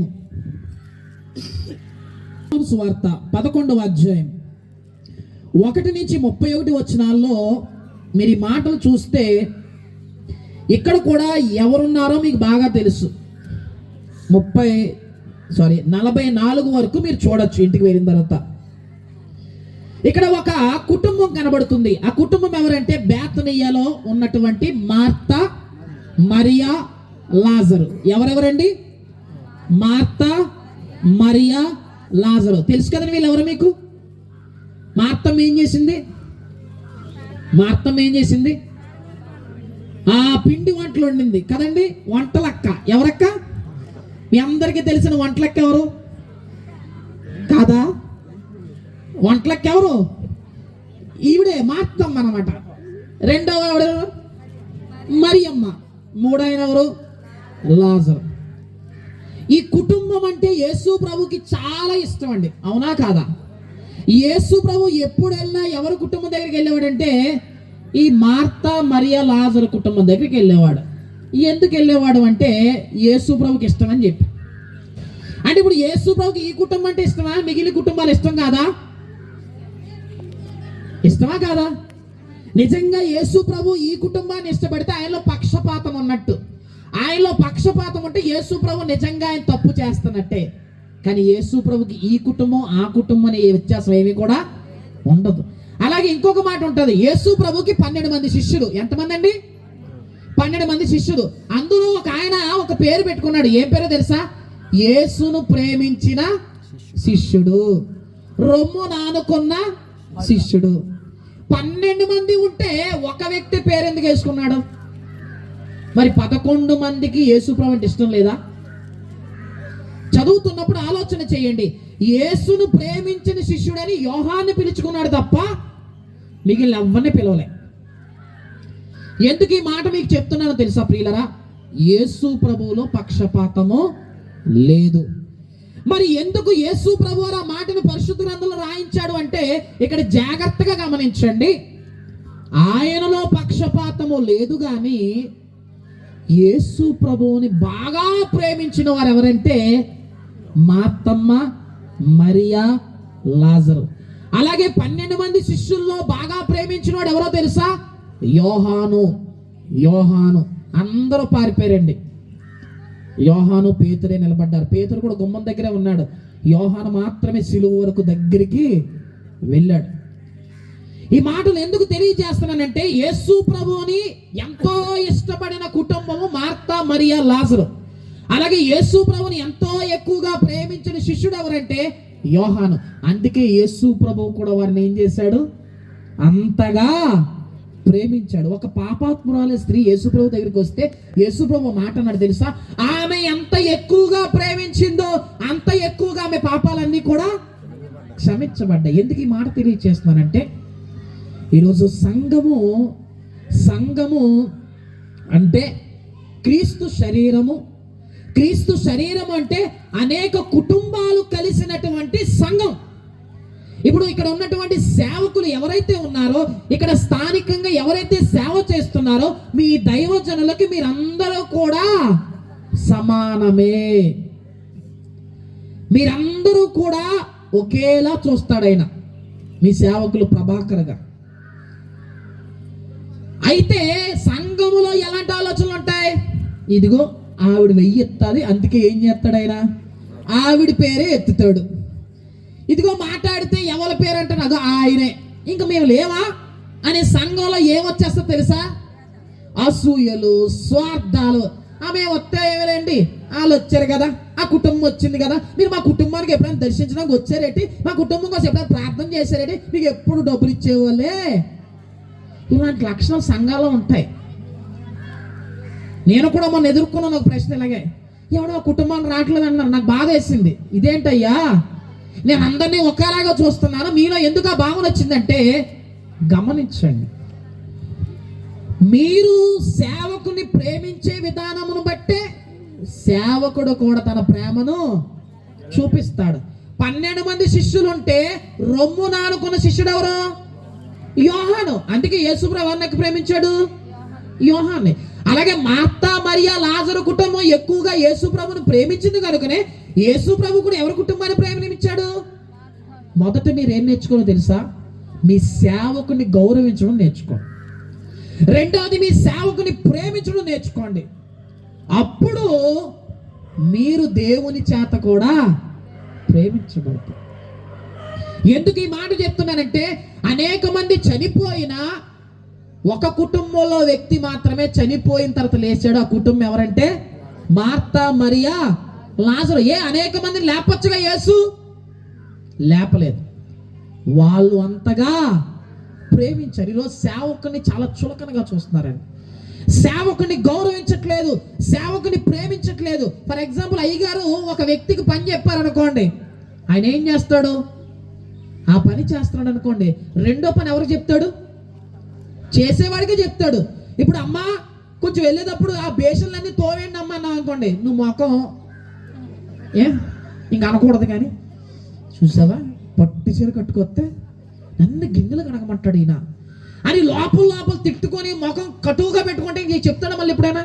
సువార్త 11వ అధ్యాయం 1 నుంచి 31 వచనాల్లో మీరు ఈ మాటలు చూస్తే ఇక్కడ కూడా ఎవరున్నారో మీకు బాగా తెలుసు. 44 వరకు మీరు చూడొచ్చు ఇంటికి వెళ్ళిన తర్వాత. ఇక్కడ ఒక కుటుంబం కనబడుతుంది. ఆ కుటుంబం ఎవరంటే బేతనియలో ఉన్నటువంటి మార్తా, మరియా, లాజరు. ఎవరెవరండి? మార్తా, మరియా, లాజరు. తెలుసు కదండి వీళ్ళు ఎవరు మీకు? మార్తమ్మ ఏం చేసింది? ఆ పిండి వంటలు వండింది కదండి, వంటలక్క. ఎవరక్క? మీ అందరికీ తెలిసిన వంటలక్క ఎవరు కాదా? వంటలక్క ఎవరు? ఈవిడే మార్తమ్మ అన్నమాట. రెండవ ఎవరు? మరియమ్మ. మూడైన ఎవరు? లాజరు. ఈ కుటుంబం అంటే యేసు ప్రభుకి చాలా ఇష్టం అండి, అవునా కాదా? యేసు ప్రభు ఎప్పుడు వెళ్ళినా ఎవరి కుటుంబం దగ్గరికి వెళ్ళేవాడంటే ఈ మార్తా మరియా లాజరు కుటుంబం దగ్గరికి వెళ్ళేవాడు. ఎందుకు వెళ్ళేవాడు అంటే యేసు ప్రభుకి ఇష్టం అని చెప్పి. అంటే ఇప్పుడు యేసు ప్రభుకి ఈ కుటుంబం అంటే ఇష్టమా? మిగిలిన కుటుంబాలు ఇష్టం కాదా? ఇష్టమా కాదా? నిజంగా యేసు ప్రభు ఈ కుటుంబాన్ని ఇష్టపడితే ఆయనలో పక్షపాతం ఉన్నట్టు. ఆయనలో పక్షపాతం ఉంటే యేసు ప్రభు నిజంగా ఆయన తప్పు చేస్తున్నట్టే. కానీ యేసు ప్రభుకి ఈ కుటుంబం ఆ కుటుంబం అనే వ్యత్యాసం ఏమీ కూడా ఉండదు. అలాగే ఇంకొక మాట ఉంటుంది, యేసు ప్రభుకి 12 మంది శిష్యులు. ఎంతమంది అండి? 12 మంది శిష్యులు. అందులో ఒక ఆయన ఒక పేరు పెట్టుకున్నాడు. ఏం పేరు తెలుసా? యేసును ప్రేమించిన శిష్యుడు, రొమ్ము నానుకున్న శిష్యుడు. 12 మంది ఉంటే ఒక వ్యక్తి పేరు ఎందుకు వేసుకున్నాడు? మరి 11 మందికి యేసు ప్రభు అంటే ఇష్టం లేదా? చదువుతున్నప్పుడు ఆలోచన చేయండి. యేసును ప్రేమించిన శిష్యుడని యోహాన్ని పిలుచుకున్నాడు తప్ప మిగిలిన ఎవరిని పిలవలే. ఎందుకు ఈ మాట మీకు చెప్తున్నానో తెలుసా ప్రియులరా? యేసు ప్రభువులో పక్షపాతము లేదు. మరి ఎందుకు యేసు ప్రభు ఆ మాటను పరిశుద్ధ గ్రంథంలో రాయించాడు అంటే ఇక్కడ జాగ్రత్తగా గమనించండి. ఆయనలో పక్షపాతము లేదు, కానీ యేసు ప్రభువుని బాగా ప్రేమించిన వారు ఎవరంటే మార్తమ్మ, మరియా, లాజరు. అలాగే 12 మంది శిష్యుల్లో బాగా ప్రేమించిన వాడు ఎవరో తెలుసా? యోహాను. అందరూ పారిపోయారండి. యోహాను, పేతురే నిలబడ్డారు. పేతురు కూడా గుమ్మం దగ్గరే ఉన్నాడు. యోహాను మాత్రమే సిలువ వరకు దగ్గరికి వెళ్ళాడు. ఈ మాటలు ఎందుకు తెలియజేస్తున్నానంటే యేసు ప్రభువుని ఎంతో ఇష్టపడిన కుటుంబము మార్తా, మరియా, లాజరు. అలాగే యేసు ప్రభువుని ఎంతో ఎక్కువగా ప్రేమించిన శిష్యుడు ఎవరంటే యోహాను. అందుకే యేసు ప్రభువు కూడా వారిని ఏం చేశాడు? అంతగా ప్రేమించాడు. ఒక పాపాత్మురాలే స్త్రీ యేసు ప్రభు దగ్గరికి వస్తే యేసు ప్రభు మాట అన్నాడు తెలుసా? ఆమె ఎంత ఎక్కువగా ప్రేమించిందో అంత ఎక్కువగా ఆమె పాపాలన్నీ కూడా క్షమించబడ్డాయి. ఎందుకు ఈ మాట తెలియజేస్తున్నానంటే ఈరోజు సంఘము అంటే క్రీస్తు శరీరము. క్రీస్తు శరీరం అంటే అనేక కుటుంబాలు కలిసినటువంటి సంఘం. ఇప్పుడు ఇక్కడ ఉన్నటువంటి సేవకులు ఎవరైతే ఉన్నారో, ఇక్కడ స్థానికంగా ఎవరైతే సేవ చేస్తున్నారో మీ దైవజనులకి మీరందరూ కూడా సమానమే. మీరందరూ కూడా ఒకేలా చూస్తాడు మీ సేవకులు ప్రభాకర్ గారు. అయితే సంఘములో ఎలాంటి ఆలోచనలు ఉంటాయి? ఇదిగో ఆవిడ 1000 ఎత్తాది, అందుకే ఏం చేస్తాడు ఆయన? ఆవిడ పేరే ఎత్తుతాడు. ఇదిగో మాట్లాడితే ఎవరి పేరు అంటారు? అదో ఆయనే. ఇంకా మేము లేవా అనే సంఘంలో ఏమొచ్చేస్తా తెలుసా? అసూయలు, స్వార్థాలు. మేము వస్తే ఏమేలేండి, వాళ్ళు వచ్చారు కదా, ఆ కుటుంబం వచ్చింది కదా, మీరు మా కుటుంబానికి ఎప్పుడైనా దర్శించడానికి వచ్చారేంటి, మా కుటుంబం కోసం ఎప్పుడైనా ప్రార్థన చేశారేంటి, మీకు ఎప్పుడు డబ్బులు ఇచ్చేవాళ్ళే. ఇలాంటి లక్షణాలు సంఘాల్లో ఉంటాయి. నేను కూడా మొన్న ఎదుర్కొన్నాను ఒక ప్రశ్న ఇలాగే. ఎవడో కుటుంబాన్ని రావట్లేదు అన్నారు. నాకు బాధ వేసింది. ఇదేంటయ్యా, నేను అందరినీ ఒకేలాగా చూస్తున్నాను, మీలో ఎందుకు ఆ భావన వచ్చిందంటే గమనించండి. మీరు సేవకుని ప్రేమించే విధానమును బట్టే సేవకుడు కూడా తన ప్రేమను చూపిస్తాడు. 12 మంది శిష్యులు ఉంటే రొమ్ము నానుకున్న శిష్యుడు ఎవరు? యోహాను. అందుకే యేసు ప్రభు ఎవరిని ప్రేమించాడు? యోహాన్ని. అలాగే మార్తా, మరియా, లాజరు కుటుంబం ఎక్కువగా యేసు ప్రభుని ప్రేమించింది కనుకనే యేసు ప్రభు కూడా ఎవరి కుటుంబాన్ని ప్రేమించాడు? మొదట మీరు ఏం నేర్చుకోవాలో తెలుసా? మీ సేవకుని గౌరవించడం నేర్చుకోండి. రెండవది మీ సేవకుని ప్రేమించడం నేర్చుకోండి. అప్పుడు మీరు దేవుని చేత కూడా ప్రేమించబడతారు. ఎందుకు ఈ మాట చెప్తున్నానంటే అనేక మంది చనిపోయినా ఒక కుటుంబంలో వ్యక్తి మాత్రమే చనిపోయిన తర్వాత లేచాడు. ఆ కుటుంబం ఎవరంటే మార్తా, మరియా, లాజరు. అనేక మందిని లేపొచ్చుగా, యేసు లేపలేదు. వాళ్ళు అంతగా ప్రేమించారు. ఈరోజు సేవకుని చాలా చులకనగా చూస్తున్నారండి. సేవకుని గౌరవించట్లేదు, సేవకుని ప్రేమించట్లేదు. ఫర్ ఎగ్జాంపుల్, అయ్యగారు ఒక వ్యక్తికి పని చెప్పారనుకోండి, ఆయన ఏం చేస్తాడు? ఆ పని చేస్తున్నాడు అనుకోండి, రెండో పని ఎవరికి చెప్తాడు? చేసేవాడికి చెప్తాడు. ఇప్పుడు అమ్మా కొంచెం వెళ్ళేటప్పుడు ఆ బేషన్లన్నీ తోవేయండి అమ్మా అన్నావు అనుకోండి, నువ్వు మొఖం ఇంక అనకూడదు. కానీ చూసావా పట్టు చీర కట్టుకొస్తే నన్ను గిన్నెలు కడగమంటాడు ఈయన అని లోపల తిట్టుకొని ముఖం కటువుగా పెట్టుకుంటే ఇంక చెప్తాడు మళ్ళీ ఎప్పుడైనా?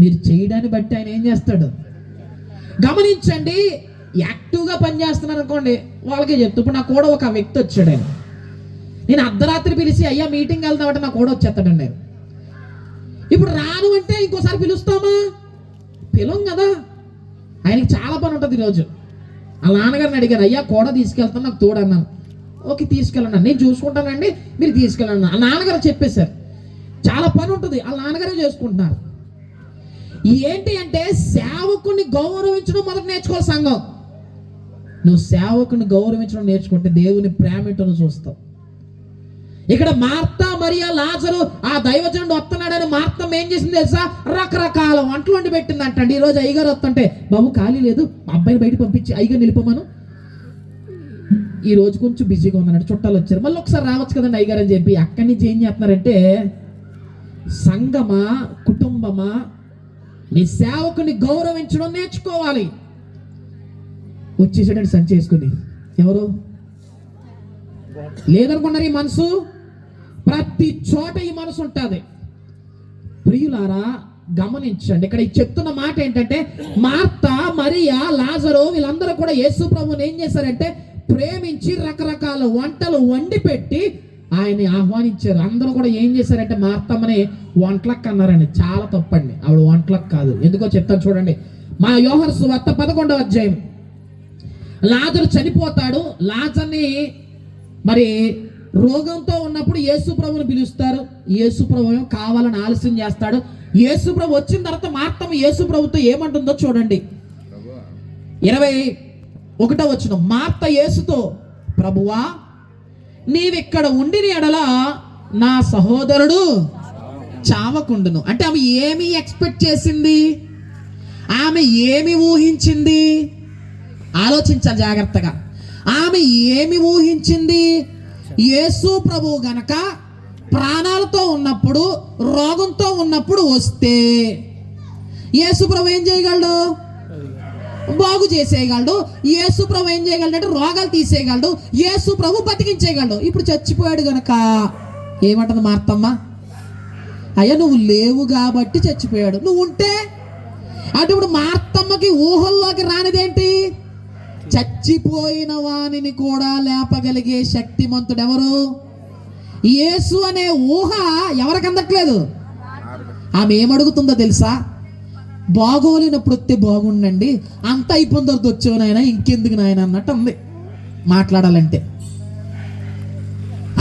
మీరు చేయడాన్ని బట్టి ఆయన ఏం చేస్తాడు? గమనించండి. యాక్టివ్గా పనిచేస్తున్నారు అనుకోండి, వాళ్ళకే చెప్తా. ఇప్పుడు నాకు కూడా ఒక వ్యక్తి వచ్చాడు. ఆయన నేను అర్ధరాత్రి పిలిచి అయ్యా మీటింగ్ వెళ్తామంటే నాకు కూడా వచ్చేస్తాడండి ఆయన. ఇప్పుడు రాను అంటే ఇంకోసారి పిలుస్తామా? పిలం కదా. ఆయనకి చాలా పని ఉంటుంది ఈరోజు. ఆ నాన్నగారిని అడిగారు, అయ్యా కూడా తీసుకెళ్తాను నాకు తోడన్నాను. ఓకే తీసుకెళ్ళండి, నేను చూసుకుంటానండి, మీరు తీసుకెళ్ళండి. ఆ నాన్నగారు చెప్పేశారు. చాలా పని ఉంటుంది, ఆ నాన్నగారే చేసుకుంటున్నారు. ఏంటి అంటే సేవకుని గౌరవించడం మొదట నేర్చుకోవాలి సంఘం. నువ్వు సేవకుని గౌరవించడం నేర్చుకుంటే దేవుని ప్రేమ ఏంటో నువ్వు చూస్తావు. ఇక్కడ మార్తా మరియా లాజరు ఆ దైవజనుడు వస్తున్నాడని మార్తమ్మ ఏం చేసింది తెలుసా? రకరకాల వంటలు వండి పెట్టింది అంటండి. ఈరోజు అయ్యగారు వస్తుంటే, బాబు ఖాళీ లేదు, అబ్బాయిని బయట పంపించి అయ్యగారు నిలిపమను, ఈ రోజు కొంచెం బిజీగా ఉన్నాడు, చుట్టాలు వచ్చారు, మళ్ళీ ఒకసారి రావచ్చు కదండి అయ్యగారు అని చెప్పి అక్కడి నుంచి ఏం చేస్తున్నారంటే, సంఘమా కుటుంబమా నీ సేవకుని గౌరవించడం నేర్చుకోవాలి. వచ్చేసాడండి సంచి చేసుకుని. ఎవరు లేదనుకున్నారు? ఈ మనసు ప్రతి చోట ఈ మనసు ఉంటుంది. ప్రియులారా గమనించండి, ఇక్కడ చెప్తున్న మాట ఏంటంటే, మార్తా మరియా లాజరు వీళ్ళందరూ కూడా యేసు ప్రభువుని ఏం చేశారంటే ప్రేమించి రకరకాల వంటలు వండి పెట్టి ఆయన్ని ఆహ్వానించారు. అందరూ కూడా ఏం చేశారంటే మార్తమ్మని వంటలకు అన్నారండి. చాలా తప్పండి, ఆవిడ వంటలకు కాదు. ఎందుకో చెప్తాను చూడండి. మా యోహాను సువార్త 11వ అధ్యాయం. లాజరు చనిపోతాడు. లాజర్ని మరి రోగంతో ఉన్నప్పుడు యేసు ప్రభువుని పిలుస్తారు. యేసు ప్రభు కావాలని ఆలస్యం చేస్తాడు. యేసు ప్రభు వచ్చిన తర్వాత మార్తమ్మ యేసు ప్రభుతో ఏమంటుందో చూడండి. 21వ వచనం. మార్త యేసుతో, ప్రభువా నీవిక్కడ ఉండిన ఎడల నా సహోదరుడు చావకుండును. అంటే ఆమె ఏమి ఎక్స్పెక్ట్ చేసింది? ఆమె ఏమి ఊహించింది? ఆలోచించాలి జాగ్రత్తగా. ఆమె ఏమి ఊహించింది? యేసు ప్రభువు గనక ప్రాణాలతో ఉన్నప్పుడు, రోగంతో ఉన్నప్పుడు వస్తే యేసు ప్రభు ఏం చేయగలడు? బాగు చేసేయగలడు. యేసు ప్రభు ఏం చేయగలడు అంటే రోగాలు తీసేయగలడు. యేసు ప్రభు బతికించేయగలడు. ఇప్పుడు చచ్చిపోయాడు గనక ఏమంటుంది మార్తమ్మ? అయ్యా నువ్వు లేవు కాబట్టి చచ్చిపోయాడు, నువ్వు ఉంటే అంటే ఇప్పుడు మార్తమ్మకి ఊహల్లోకి రానిదేంటి? చచ్చిపోయిన వానిని కూడా లేపగలిగే శక్తిమంతుడు ఎవరు? యేసు అనే ఊహ ఎవరికి అందట్లేదు. ఆమె ఏమడుగుతుందో తెలుసా? బాగోలేనప్పుడు వస్తే బాగుండండి, అంత అయిపోయిన తర్వాత వచ్చావు నాయన, ఇంకెందుకు నాయన అన్నట్టు ఉంది మాట్లాడాలంటే.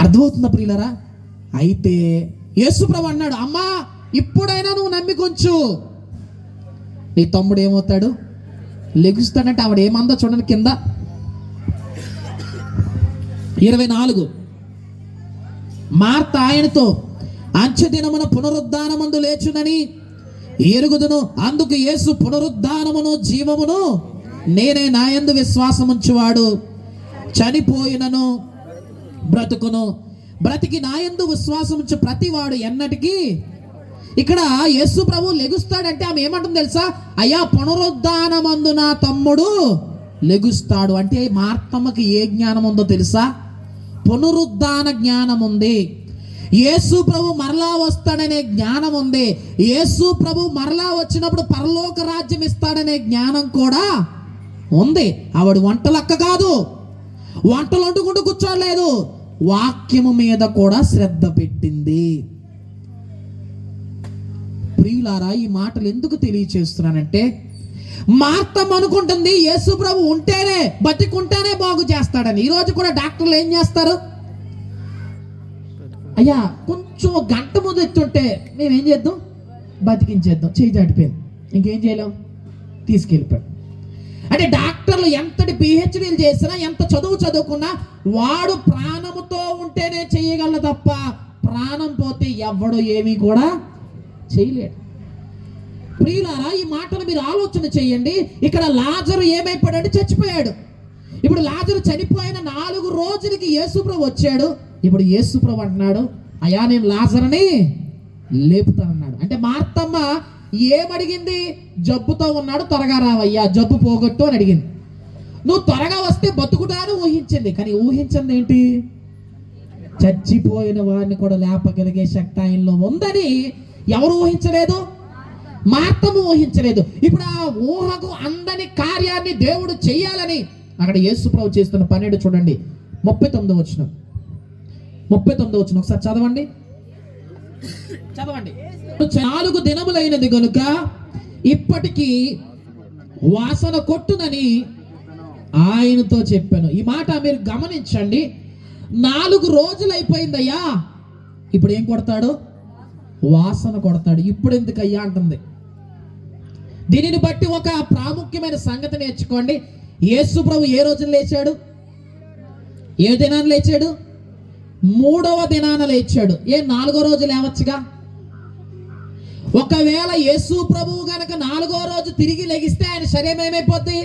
అర్థమవుతుందా ప్రియులరా? అయితే యేసు ప్రభు అన్నాడు, అమ్మా ఇప్పుడైనా నువ్వు నమ్మి కొంచెం, నీ తమ్ముడు ఏమవుతాడు? లెగుస్తాడంటే. ఆవిడ ఏమందో చూడండి కింద 24. మార్త ఆయనతో, అంచెదినమున పునరుద్ధానమందు లేచునని ఎరుగుదును, అందుకు యేసు పునరుద్ధానమును జీవమును నేనే, నాయందు విశ్వాసముంచువాడు చనిపోయినను బ్రతుకును, బ్రతికి నాయందు విశ్వాసముంచు ప్రతివాడు ఎన్నటికీ. ఇక్కడ యేసు ప్రభు లెగుస్తాడంటే ఆమె ఏమంటుంది తెలుసా? అయ్యా పునరుద్ధానమందు నా తమ్ముడు లెగుస్తాడు అంటే మార్తమ్మకి ఏ జ్ఞానం ఉందో తెలుసా? పునరుద్ధాన జ్ఞానం ఉంది. యేసు ప్రభు మరలా వస్తాడనే జ్ఞానం ఉంది. యేసు ప్రభు మరలా వచ్చినప్పుడు పరలోక రాజ్యం ఇస్తాడనే జ్ఞానం కూడా ఉంది. ఆవిడ వంటలక్క కాదు, వంటలు వండుకుంటూ కూర్చోలేదు, వాక్యము మీద కూడా శ్రద్ధ పెట్టింది. ప్రియులారా ఈ మాటలు ఎందుకు తెలియచేస్తున్నానంటే, మార్తమ్మ అనుకుంటుంది యేసు ప్రభు ఉంటేనే, బతికుంటేనే బాగు చేస్తాడని. ఈరోజు కూడా డాక్టర్లు ఏం చేస్తారు? అయ్యా కొంచెం గంట ముందు ఎత్తుంటే మేమేం చేద్దాం? బతికించేద్దాం. చేయి దాటిపోయింది, ఇంకేం చేయలేం, తీసుకెళ్ళిపోయాడు. అంటే డాక్టర్లు ఎంతటి పిహెచ్డీలు చేసినా, ఎంత చదువుకున్నా వాడు ప్రాణముతో ఉంటేనే చేయగలడు తప్ప ప్రాణం పోతే ఎవడు ఏమీ కూడా చేయలేడు. ప్రియులారా, ఈ మాటలు మీరు ఆలోచన చేయండి. ఇక్కడ లాజరు ఏమైపోయాడు? చచ్చిపోయాడు. ఇప్పుడు లాజరు చనిపోయిన 4 రోజులకి యేసుప్రభు వచ్చాడు. ఇప్పుడు యేసుప్రభు అంటున్నాడు, అయ్యా నేను లాజరుని లేపుతానన్నాడు. అంటే మార్తమ్మ ఏమడిగింది? జబ్బుతో ఉన్నాడు, త్వరగా రావయ్యా, జబ్బు పోగొట్టు అని అడిగింది. నువ్వు త్వరగా వస్తే బతుకుతాను ఊహించింది. కానీ ఊహించింది ఏంటి? చచ్చిపోయిన వారిని కూడా లేపగలిగే శక్తి ఆయనలో ఉందని ఎవరు ఊహించలేదు? మార్తమ్మ ఊహించలేదు. ఇప్పుడు ఆ ఊహకు అందని కార్యాన్ని దేవుడు చెయ్యాలని అక్కడ యేసుప్రభు చేస్తున్న పని చూడండి. 39వ వచనం ఒకసారి చదవండి. 4 దినములైనది గనుక ఇప్పటికీ వాసన కొట్టునని ఆయనతో చెప్పాను. ఈ మాట మీరు గమనించండి. 4 రోజులు అయిపోయిందయ్యా, ఇప్పుడు ఏం కొడతాడు? వాసన కొడతాడు. ఇప్పుడు ఎందుకయ్యా అంటుంది. దీనిని బట్టి ఒక ప్రాముఖ్యమైన సంగతి నేర్చుకోండి. యేసు ప్రభు ఏ రోజున లేచాడు? ఏ దినాన్ని లేచాడు? 3వ దినాన లేచాడు. 4వ రోజు లేవచ్చుగా. ఒకవేళ యేసు ప్రభువు గనక 4వ రోజు తిరిగి లెగిస్తే ఆయన శరీరం ఏమైపోద్ది?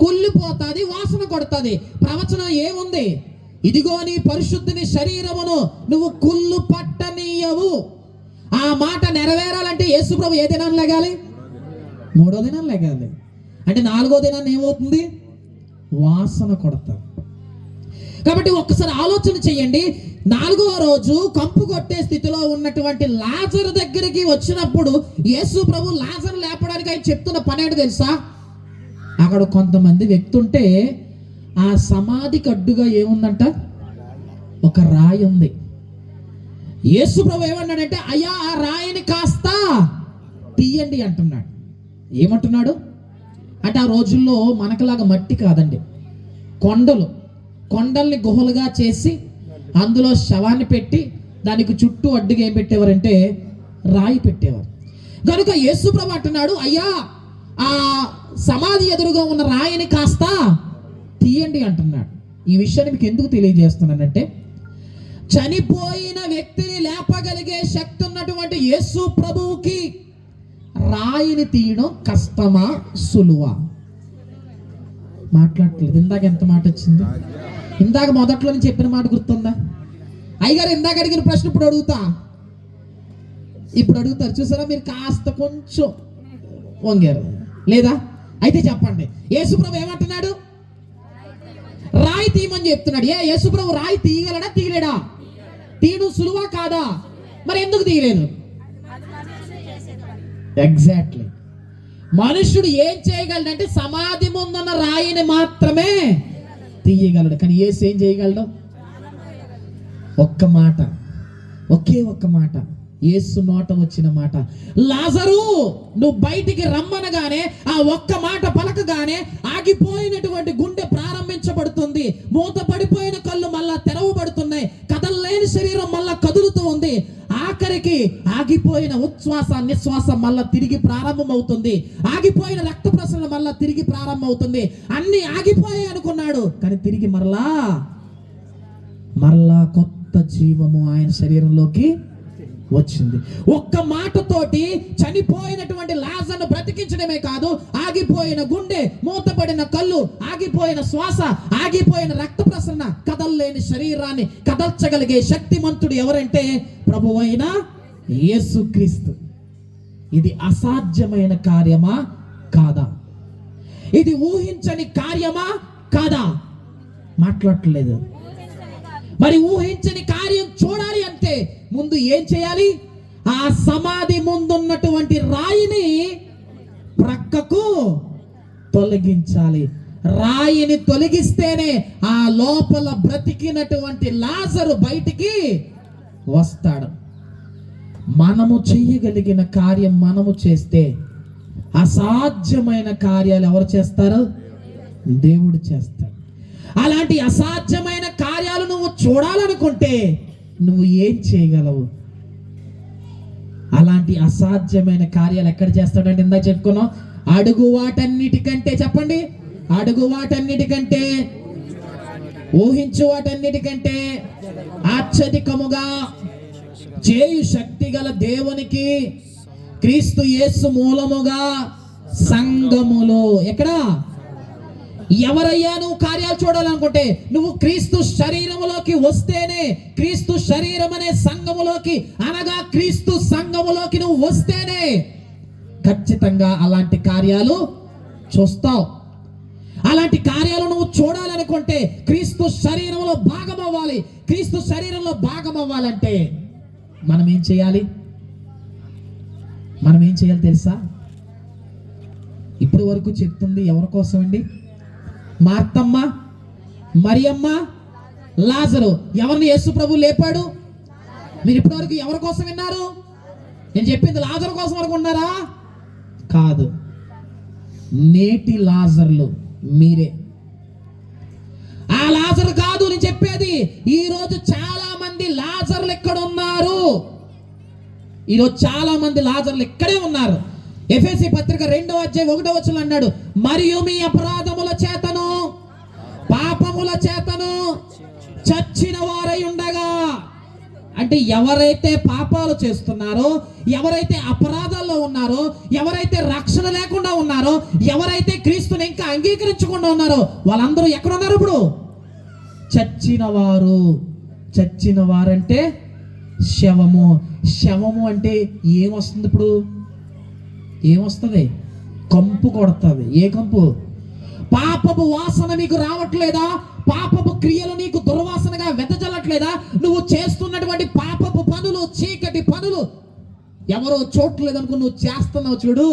కుళ్ళిపోతుంది, వాసన కొడుతుంది. ప్రవచనం ఏముంది? ఇదిగో నీ పరిశుద్ధిని శరీరమును నువ్వు కుళ్ళు పట్టనీయవు. ఆ మాట నెరవేరాలంటే యేసు ప్రభు ఏ దినాన్ని లెగాలి? 3వ దినాన్ని లెగాలి. అంటే 4వ దినాన్ని ఏమవుతుంది? వాసన కొడతాం. కాబట్టి ఒక్కసారి ఆలోచన చేయండి. 4వ రోజు కంపు కొట్టే స్థితిలో ఉన్నటువంటి లాజరు దగ్గరికి వచ్చినప్పుడు యేసు ప్రభు లాజరు లేపడానికి ఆయన చెప్తున్న పని ఏంటో తెలుసా? అక్కడ కొంతమంది వ్యక్తుంటే ఆ సమాధికి అడ్డుగా ఏముందంట? ఒక రాయి ఉంది. యేసు ప్రభు ఏమన్నాడంటే, అయ్యా ఆ రాయిని కాస్త తీయండి అంటున్నాడు. ఏమంటున్నాడు అంటే, ఆ రోజుల్లో మనకులాగా మట్టి కాదండి, కొండల్ని గుహలుగా చేసి అందులో శవాన్ని పెట్టి దానికి చుట్టూ అడ్డుగా ఏం పెట్టేవారంటే రాయి పెట్టేవారు. కనుక యేసు ప్రభు అంటున్నాడు, అయ్యా ఆ సమాధి ఎదురుగా ఉన్న రాయిని కాస్త తీయండి అంటున్నాడు. ఈ విషయాన్ని మీకు ఎందుకు తెలియజేస్తున్నానంటే, చనిపోయిన వ్యక్తిని లేపగలిగే శక్తి ఉన్నటువంటి యేసు ప్రభువుకి రాయిని తీయడం కష్టమా సులువా? మాట్లాడట్లేదు. ఇందాక ఎంత మాట వచ్చింది? ఇందాక మొదట్లో నేను చెప్పిన మాట గుర్తుందా? అయ్యగారు ఇందాక అడిగిన ప్రశ్న ఇప్పుడు అడుగుతారు. చూసారా, మీరు కాస్త కొంచెం వంగారు లేదా? అయితే చెప్పండి, యేసుప్రభు ఏమంటున్నాడు? రాయి తీయమని చెప్తున్నాడు. యేసుప్రభు రాయి తీయగలడా? తీయలేడా? తీయడం సులువా కాదా? మరి ఎందుకు తీయలేదు? ఎగ్జాక్ట్లీ. మనుషుడు ఏం చేయగలడంటే సమాధి ముందున్న రాయిని మాత్రమే తీయగలడు. కానీ యేసు ఏం చేయగలడు? ఒకే ఒక్క మాట యేసు నోట వచ్చిన మాట, లాజరు నువ్వు బయటికి రమ్మనగానే ఆ ఒక్క మాట పలకగానే ఆగిపోయినటువంటి గుండె ప్రారంభించబడుతుంది. మూత పడిపోయిన కళ్ళు మళ్ళా తెరవబడుతున్నాయి. కదలలేని శరీరం మళ్ళా కదులుతూ ఉంది. ఆఖరికి ఆగిపోయిన ఉచ్ఛ్వాస నిశ్వాస మళ్ళా తిరిగి ప్రారంభమవుతుంది. ఆగిపోయిన రక్త ప్రసరణ మళ్ళా తిరిగి ప్రారంభమవుతుంది. అన్ని ఆగిపోయాయి అనుకున్నాడు, కానీ తిరిగి మరలా కొత్త జీవము ఆయన శరీరంలోకి వచ్చింది. ఒక్క మాటతోటి చనిపోయినటువంటి లాజరును బ్రతికించడమే కాదు, ఆగిపోయిన గుండె, మూతపడిన కళ్ళు, ఆగిపోయిన శ్వాస, ఆగిపోయిన రక్త ప్రసరణ, కదలలేని శరీరాన్ని కదల్చగలిగే శక్తిమంతుడు ఎవరంటే ప్రభువైన యేసుక్రీస్తు. ఇది అసాధ్యమైన కార్యమా కాదా? ఇది ఊహించని కార్యమా కాదా? మాట్లాడట్లేదు. మరి ఊహించని కార్యం చూడాలి అంటే ముందు ఏం చేయాలి? ఆ సమాధి ముందున్నటువంటి రాయిని ప్రక్కకు తొలగించాలి. రాయిని తొలగిస్తేనే ఆ లోపల బ్రతికినటువంటి లాజరు బయటికి వస్తాడు. మనము చెయ్యగలిగిన కార్యం మనము చేస్తే అసాధ్యమైన కార్యాలు ఎవరు చేస్తారు? దేవుడు చేస్తాడు. అలాంటి అసాధ్యమైన కార్యాలు నువ్వు చూడాలనుకుంటే నువ్వు ఏం చేయగలవు? అలాంటి అసాధ్యమైన కార్యాలు ఎక్కడ చేస్తాడంటే ఇందాక చెప్పుకున్నాం, అడుగు వాటన్నిటికంటే, చెప్పండి, అడుగు వాటన్నిటికంటే, ఊహించు వాటన్నిటికంటే అత్యధికముగా చేయు శక్తి గల దేవునికి క్రీస్తు యేసు మూలముగా సంఘములో. ఎక్కడ? ఎవరయ్యా నువ్వు కార్యాలు చూడాలనుకుంటే నువ్వు క్రీస్తు శరీరములోకి వస్తేనే, క్రీస్తు శరీరం అనే సంఘములోకి అనగా క్రీస్తు సంఘములోకి నువ్వు వస్తేనే ఖచ్చితంగా అలాంటి కార్యాలు చూస్తావు. అలాంటి కార్యాలు నువ్వు చూడాలనుకుంటే క్రీస్తు శరీరంలో భాగం అవ్వాలి. క్రీస్తు శరీరంలో భాగం అవ్వాలంటే మనం ఏం చేయాలి? తెలుసా? ఇప్పటి వరకు చెప్తుంది ఎవరి కోసం అండి? మార్తమ్మ, మరియమ్మ, లాజరు. ఎవరిని యేసు ప్రభు లేపాడు? మీరు ఇప్పటి వరకు ఎవరి కోసం విన్నారు? నేను చెప్పింది లాజరు కోసం అనుకున్నారా? కాదు. నేటి లాజర్లు మీరే. ఆ లాజరు కాదు నేను చెప్పేది. ఈరోజు చాలా మంది లాజర్లు ఎక్కడ ఉన్నారు? ఈరోజు చాలా మంది లాజర్లు ఇక్కడే ఉన్నారు. ఎఫెసీ పత్రిక 2వ అధ్యాయం 1వ వచనం అన్నాడు, మరియు మీ అపరాధముల చేతను పాపముల చేతను చచ్చిన వారై ఉండగా. అంటే ఎవరైతే పాపాలు చేస్తున్నారో, ఎవరైతే అపరాధాల్లో ఉన్నారో, ఎవరైతే రక్షణ లేకుండా ఉన్నారో, ఎవరైతే క్రీస్తుని ఇంకా అంగీకరించకుండా ఉన్నారో వాళ్ళందరూ ఎక్కడ ఉన్నారు? ఇప్పుడు చచ్చిన వారు. చచ్చిన వారంటే శవము. శవము అంటే ఏమొస్తుంది? ఇప్పుడు ఏమొస్తుంది? కంపు కొడుతుంది. ఏ కంపు? పాపపు వాసన మీకు రావట్లేదా? పాపపు క్రియలు నీకు దుర్వాసనగా వెదజల్లట్లేదా? నువ్వు చేస్తున్నటువంటి పాపపు పనులు, చీకటి పనులు ఎవరో చూడట్లేదు అనుకో, నువ్వు చేస్తున్నావు చూడు,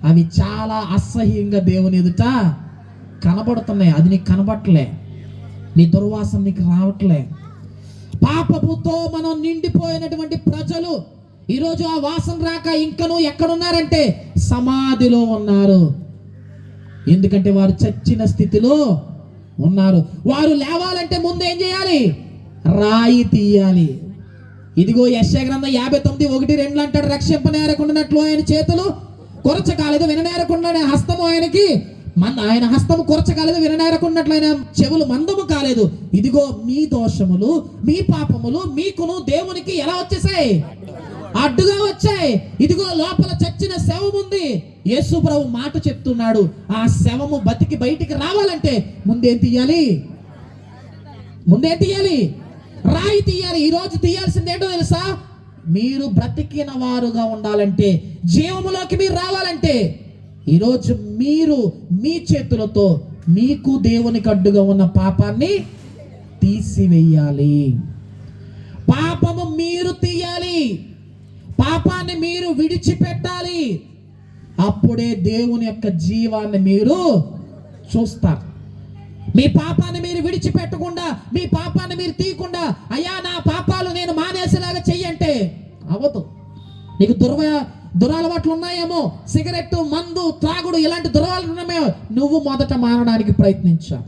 అవి చాలా అసహ్యంగా దేవుని ఎదుట కనబడుతున్నాయి. అది నీకు కనబడట్లే, నీ దుర్వాసన నీకు రావట్లే. పాపపుతో మనం నిండిపోయినటువంటి ప్రజలు ఈరోజు ఆ వాసన రాక ఇంకనూ ఎక్కడున్నారంటే సమాధిలో ఉన్నారు. ఎందుకంటే వారు చచ్చిన స్థితిలో ఉన్నారు. వారు లేవాలంటే ముందు ఏం చేయాలి? రాయి తీయాలి. ఇదిగో యెషయా గ్రంథం 59:1-2 అంటాడు, రక్షింపనేరకుండానట్లు ఆయన చేతులు కొరచకాలేదు, విననేరకుండా హస్తము ఆయనకి ఆయన హస్తము కొరచకాలేదు, విననేరకున్నట్లు ఆయన చెవులు మందము కాలేదు. ఇదిగో మీ దోషములు, మీ పాపములు మీకును దేవునికి ఎలా వచ్చేసాయి? అడ్డుగా వచ్చాయి. ఇదిగో లోపల చచ్చిన శవం ఉంది. యేసు ప్రభు మాట చెప్తున్నాడు, ఆ శవము బతికి బయటికి రావాలంటే ముందేం తీయాలి? రాయి తీయాలి. ఈరోజు తీయాల్సింది ఏంటో తెలుసా? మీరు బ్రతికిన వారుగా ఉండాలంటే, జీవములోకి మీరు రావాలంటే ఈరోజు మీరు మీ చేతులతో మీకు దేవునికి అడ్డుగా ఉన్న పాపాన్ని తీసివేయాలి. పాపము మీరు తీయాలి, పాపాన్ని మీరు విడిచిపెట్టాలి. అప్పుడే దేవుని యొక్క జీవాన్ని మీరు చూస్తారు. మీ పాపాన్ని మీరు విడిచిపెట్టకుండా, మీ పాపాన్ని మీరు తీయకుండా, అయ్యా నా పాపాలు నేను మానేసేలాగా చెయ్యంటే అవ్వదు. నీకు దురలవాట్లు ఉన్నాయేమో, సిగరెట్, మందు, త్రాగుడు, ఇలాంటి దురలవాట్లు ఉన్నాయేమో, నువ్వు మొదట మానడానికి ప్రయత్నించావు.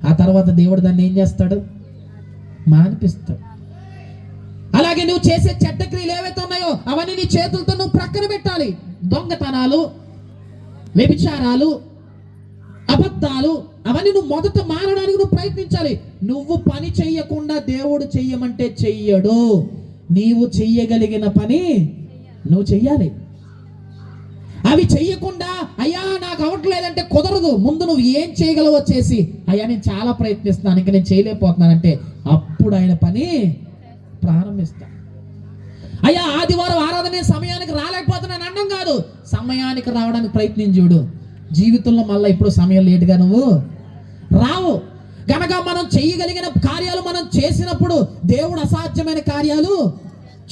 ఆ తర్వాత దేవుడు దాన్ని ఏం చేస్తాడు? మానిపిస్తాడు. అలాగే నువ్వు చేసే చెడ్డ క్రియలు ఏవైతే ఉన్నాయో అవన్నీ నీ చేతులతో నువ్వు ప్రక్కన పెట్టాలి. దొంగతనాలు, వ్యభిచారాలు, అబద్ధాలు, అవన్నీ నువ్వు మొదట మారడానికి నువ్వు ప్రయత్నించాలి. నువ్వు పని చెయ్యకుండా దేవుడు చెయ్యమంటే చెయ్యడు. నీవు చెయ్యగలిగిన పని నువ్వు చెయ్యాలి. అవి చెయ్యకుండా అయ్యా నాకు అవ్వట్లేదంటే కుదరదు. ముందు నువ్వు ఏం చేయగలవో చేసి, అయ్యా నేను చాలా ప్రయత్నిస్తున్నాను, ఇంకా నేను చేయలేకపోతున్నానంటే అప్పుడు ఆయన పని ప్రారంభిస్తా. అయ్యా ఆదివారం ఆరాధన సమయానికి రాలేకపోతున్నాను అన్నం కాదు, సమయానికి రావడానికి ప్రయత్నించుడు. జీవితంలో మళ్ళీ ఇప్పుడు సమయం లేటుగా నువ్వు రావు. కనుక మనం చేయగలిగిన కార్యాలు మనం చేసినప్పుడు దేవుడు అసాధ్యమైన కార్యాలు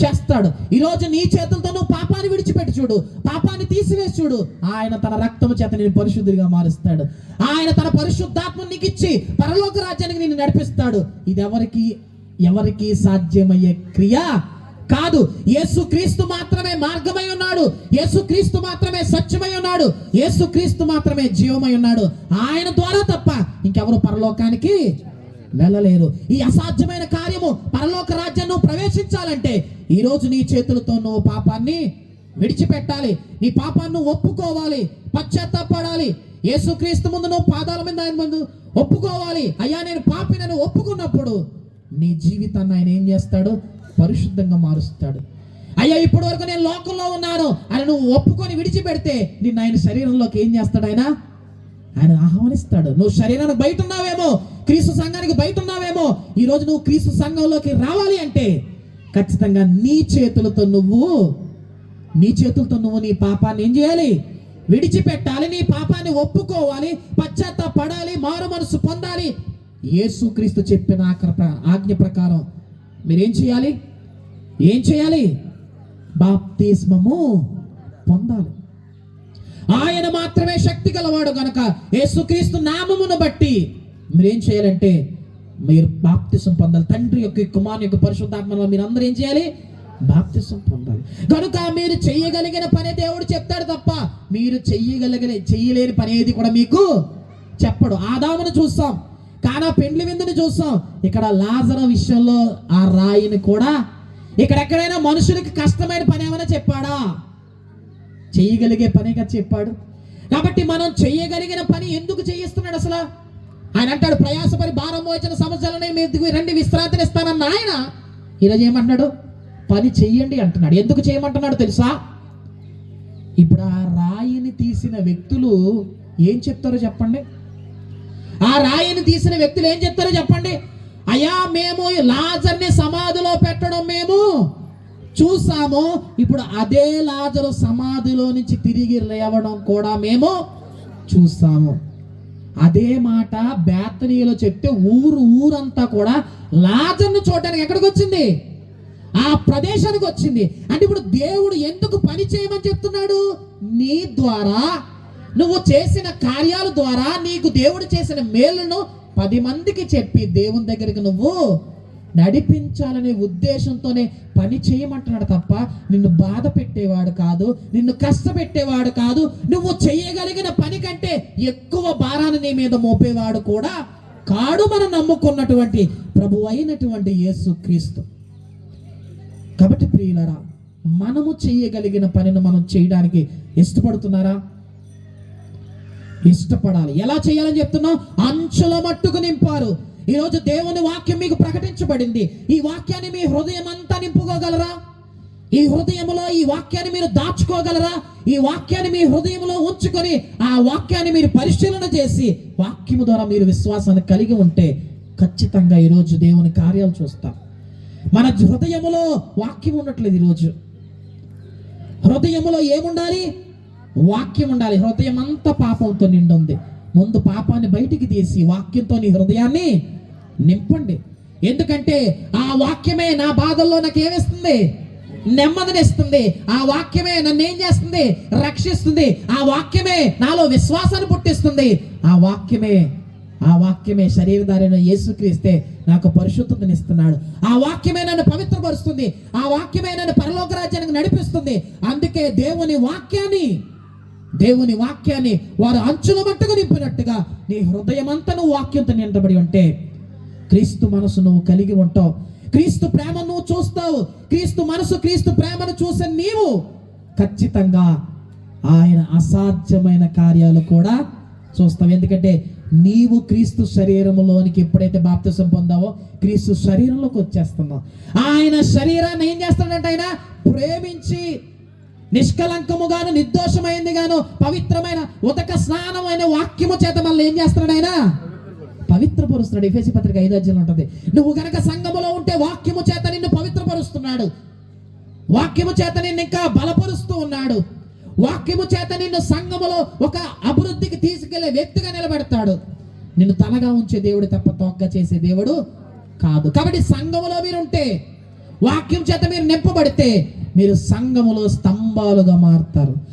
చేస్తాడు. ఈరోజు నీ చేతులతో నువ్వు పాపాన్ని విడిచిపెట్టి చూడు, పాపాన్ని తీసివేసి చూడు. ఆయన తన రక్తము చేత నేను పరిశుద్ధిగా మారుస్తాడు. ఆయన తన పరిశుద్ధాత్మను నీకు ఇచ్చి పరలోక రాజ్యానికి నిన్ను నడిపిస్తాడు. ఇది ఎవరికి సాధ్యమయ్యే క్రియ కాదు. యేసుక్రీస్తు మాత్రమే మార్గమై ఉన్నాడు, యేసుక్రీస్తు మాత్రమే సత్యమై ఉన్నాడు, యేసుక్రీస్తు మాత్రమే జీవమై ఉన్నాడు. ఆయన ద్వారా తప్ప ఇంకెవరు పరలోకానికి వెళ్ళలేరు. ఈ అసాధ్యమైన కార్యము పరలోక రాజ్యాన్ని ప్రవేశించాలంటే ఈరోజు నీ చేతులతో నువ్వు పాపాన్ని విడిచిపెట్టాలి. నీ పాపాన్ని ఒప్పుకోవాలి, పశ్చాత్తాపడాలి. యేసుక్రీస్తు ముందు నువ్వు పాదాల మీద ఆయన ముందు ఒప్పుకోవాలి. అయ్యా నేను పాపినని ఒప్పుకున్నప్పుడు నీ జీవితాన్ని ఆయన ఏం చేస్తాడు? పరిశుద్ధంగా మారుస్తాడు. అయ్యా ఇప్పటి వరకు నేను లోకంలో ఉన్నాను అని నువ్వు ఒప్పుకొని విడిచిపెడితే నిన్ను ఆయన శరీరంలోకి ఏం చేస్తాడు? ఆయన ఆహ్వానిస్తాడు. నువ్వు శరీరానికి బయట ఉన్నావేమో, క్రీస్తు సంఘానికి బయట ఉన్నావేమో, ఈరోజు నువ్వు క్రీస్తు సంఘంలోకి రావాలి అంటే ఖచ్చితంగా నీ చేతులతో నువ్వు నీ పాపాన్ని ఏం చేయాలి? విడిచిపెట్టాలి. నీ పాపాన్ని ఒప్పుకోవాలి, పశ్చాత్తాపడాలి, మారు మనసు పొందాలి. యేసుక్రీస్తు చెప్పిన ఆజ్ఞ ప్రకారం మీరేం చేయాలి? బాప్తిస్మము పొందాలి. ఆయన మాత్రమే శక్తి గలవాడు గనక యేసుక్రీస్తు నామమును బట్టి మీరేం చేయాలంటే మీరు బాప్తిసం పొందాలి. తండ్రి యొక్క, కుమారుని యొక్క, పరిశుద్ధాత్మలో మీరు అందరూ ఏం చేయాలి? బాప్తిసం పొందాలి. కనుక మీరు చెయ్యగలిగిన పని దేవుడు చెప్తాడు తప్ప మీరు చెయ్యలేని పని ఏది కూడా మీకు చెప్పడు. ఆదామును చూస్తాం, కానా పెండ్లి విందుని చూస్తాం. ఇక్కడ లాజరు విషయంలో ఆ రాయిని కూడా, ఇక్కడెక్కడైనా మనుషులకి కష్టమైన పని ఏమైనా చెప్పాడా? చెయ్యగలిగే పనిగా చెప్పాడు. కాబట్టి మనం చెయ్యగలిగిన పని ఎందుకు చేయిస్తున్నాడు అసలు? ఆయన అంటాడు, ప్రయాసపడి భారం మోచిన సమస్యలని మీకు రండి విశ్రాంతిని ఇస్తానన్న ఆయన ఈరోజు ఏమంటున్నాడు? పని చెయ్యండి అంటున్నాడు. ఎందుకు చేయమంటున్నాడు తెలుసా? ఇప్పుడు ఆ రాయిని తీసిన వ్యక్తులు ఏం చెప్తారో చెప్పండి. ఆ రాయిని తీసిన వ్యక్తులు ఏం చెప్తారో చెప్పండి. అయ్యా మేము లాజర్ని సమాధిలో పెట్టడం మేము చూసాము, ఇప్పుడు అదే లాజరు సమాధిలో నుంచి తిరిగి లేవడం కూడా మేము చూసాము. అదే మాట బేతనీలో చెప్తే ఊరంతా కూడా లాజర్ను చూడడానికి ఎక్కడికి వచ్చింది? ఆ ప్రదేశానికి వచ్చింది. అంటే ఇప్పుడు దేవుడు ఎందుకు పని చేయమని చెప్తున్నాడు? నీ ద్వారా, నువ్వు చేసిన కార్యాల ద్వారా నీకు దేవుడు చేసిన మేలును 10 మందికి చెప్పి దేవుని దగ్గరికి నువ్వు నడిపించాలనే ఉద్దేశంతోనే పని చేయమంటున్నాడు తప్ప నిన్ను బాధ పెట్టేవాడు కాదు, నిన్ను కష్టపెట్టేవాడు కాదు. నువ్వు చేయగలిగిన పని కంటే ఎక్కువ భారాన్ని నీ మీద మోపేవాడు కూడా కాడు. మనం నమ్ముకున్నటువంటి ప్రభు అయినటువంటి యేసుక్రీస్తు. కాబట్టి ప్రియులారా, మనము చేయగలిగిన పనిని మనం చేయడానికి ఇష్టపడుతున్నారా? ఇష్టపడాలి. ఎలా చేయాలని చెప్తున్నాం? అంచుల మట్టుకు నింపారు. ఈరోజు దేవుని వాక్యం మీకు ప్రకటించబడింది. ఈ వాక్యాన్ని మీ హృదయం అంతా నింపుకోగలరా? ఈ హృదయంలో ఈ వాక్యాన్ని మీరు దాచుకోగలరా? ఈ వాక్యాన్ని మీ హృదయంలో ఉంచుకొని ఆ వాక్యాన్ని మీరు పరిశీలన చేసి వాక్యము ద్వారా మీరు విశ్వాసాన్ని కలిగి ఉంటే ఖచ్చితంగా ఈరోజు దేవుని కార్యాలు చూస్తాం. మన హృదయములో వాక్యం ఉండట్లేదు. ఈరోజు హృదయములో ఏముండాలి? వాక్యం ఉండాలి. హృదయం అంతా పాపంతో నిండి ఉంది. ముందు పాపాన్ని బయటికి తీసి వాక్యంతో నీ హృదయాన్ని నింపండి. ఎందుకంటే ఆ వాక్యమే నా బాధల్లో నాకు ఏమిస్తుంది? నెమ్మదినిస్తుంది. ఆ వాక్యమే నన్ను ఏం చేస్తుంది? రక్షిస్తుంది. ఆ వాక్యమే నాలో విశ్వాసాన్ని పుట్టిస్తుంది. ఆ వాక్యమే శరీరధారైన యేసుక్రీస్తే నాకు పరిశుద్ధతని ఇస్తున్నాడు. ఆ వాక్యమే నన్ను పవిత్రపరుస్తుంది. ఆ వాక్యమే నన్ను పరలోక రాజ్యానికి నడిపిస్తుంది. అందుకే దేవుని వాక్యాన్ని వారు అంచుల మట్టుకు నింపినట్టుగా నీ హృదయం అంతా నువ్వు వాక్యంతో నిండబడి ఉంటే క్రీస్తు మనసు నువ్వు కలిగి ఉంటావు. క్రీస్తు ప్రేమ నువ్వు చూస్తావు. క్రీస్తు మనసు, క్రీస్తు ప్రేమను చూసే నీవు ఖచ్చితంగా ఆయన అసాధ్యమైన కార్యాలు కూడా చూస్తావు. ఎందుకంటే నీవు క్రీస్తు శరీరంలోనికి ఎప్పుడైతే బాప్తిసం పొందావో క్రీస్తు శరీరంలోకి వచ్చేస్తున్నావు. ఆయన శరీరాన్ని ఏం చేస్తాడంటే ఆయన ప్రేమించి నిష్కలంకముగాను, నిర్దోషమైంది గాను, పవిత్రమైన ఉదక స్నానమైన వాక్యము చేత మళ్ళీ ఏం చేస్తున్నాడు? ఆయన పవిత్రపరుస్తున్నాడు. ఎఫెసీ పత్రిక 5వ అధ్యాయం ఉంటుంది. నువ్వు గనక సంఘములో ఉంటే వాక్యము చేత నిన్ను పవిత్రపరుస్తున్నాడు. వాక్యము చేత నిన్ను ఇంకా బలపరుస్తూ ఉన్నాడు. వాక్యము చేత నిన్ను సంఘములో ఒక అభివృద్ధికి తీసుకెళ్లే వ్యక్తిగా నిలబెడతాడు. నిన్ను తలగా ఉంచే దేవుడు తప్ప తోగ్గా చేసే దేవుడు కాదు. కాబట్టి సంఘములో మీరుంటే, వాక్యం చేత మీరు నింపబడితే మీరు సంఘములో స్తంభాలుగా మారుతారు.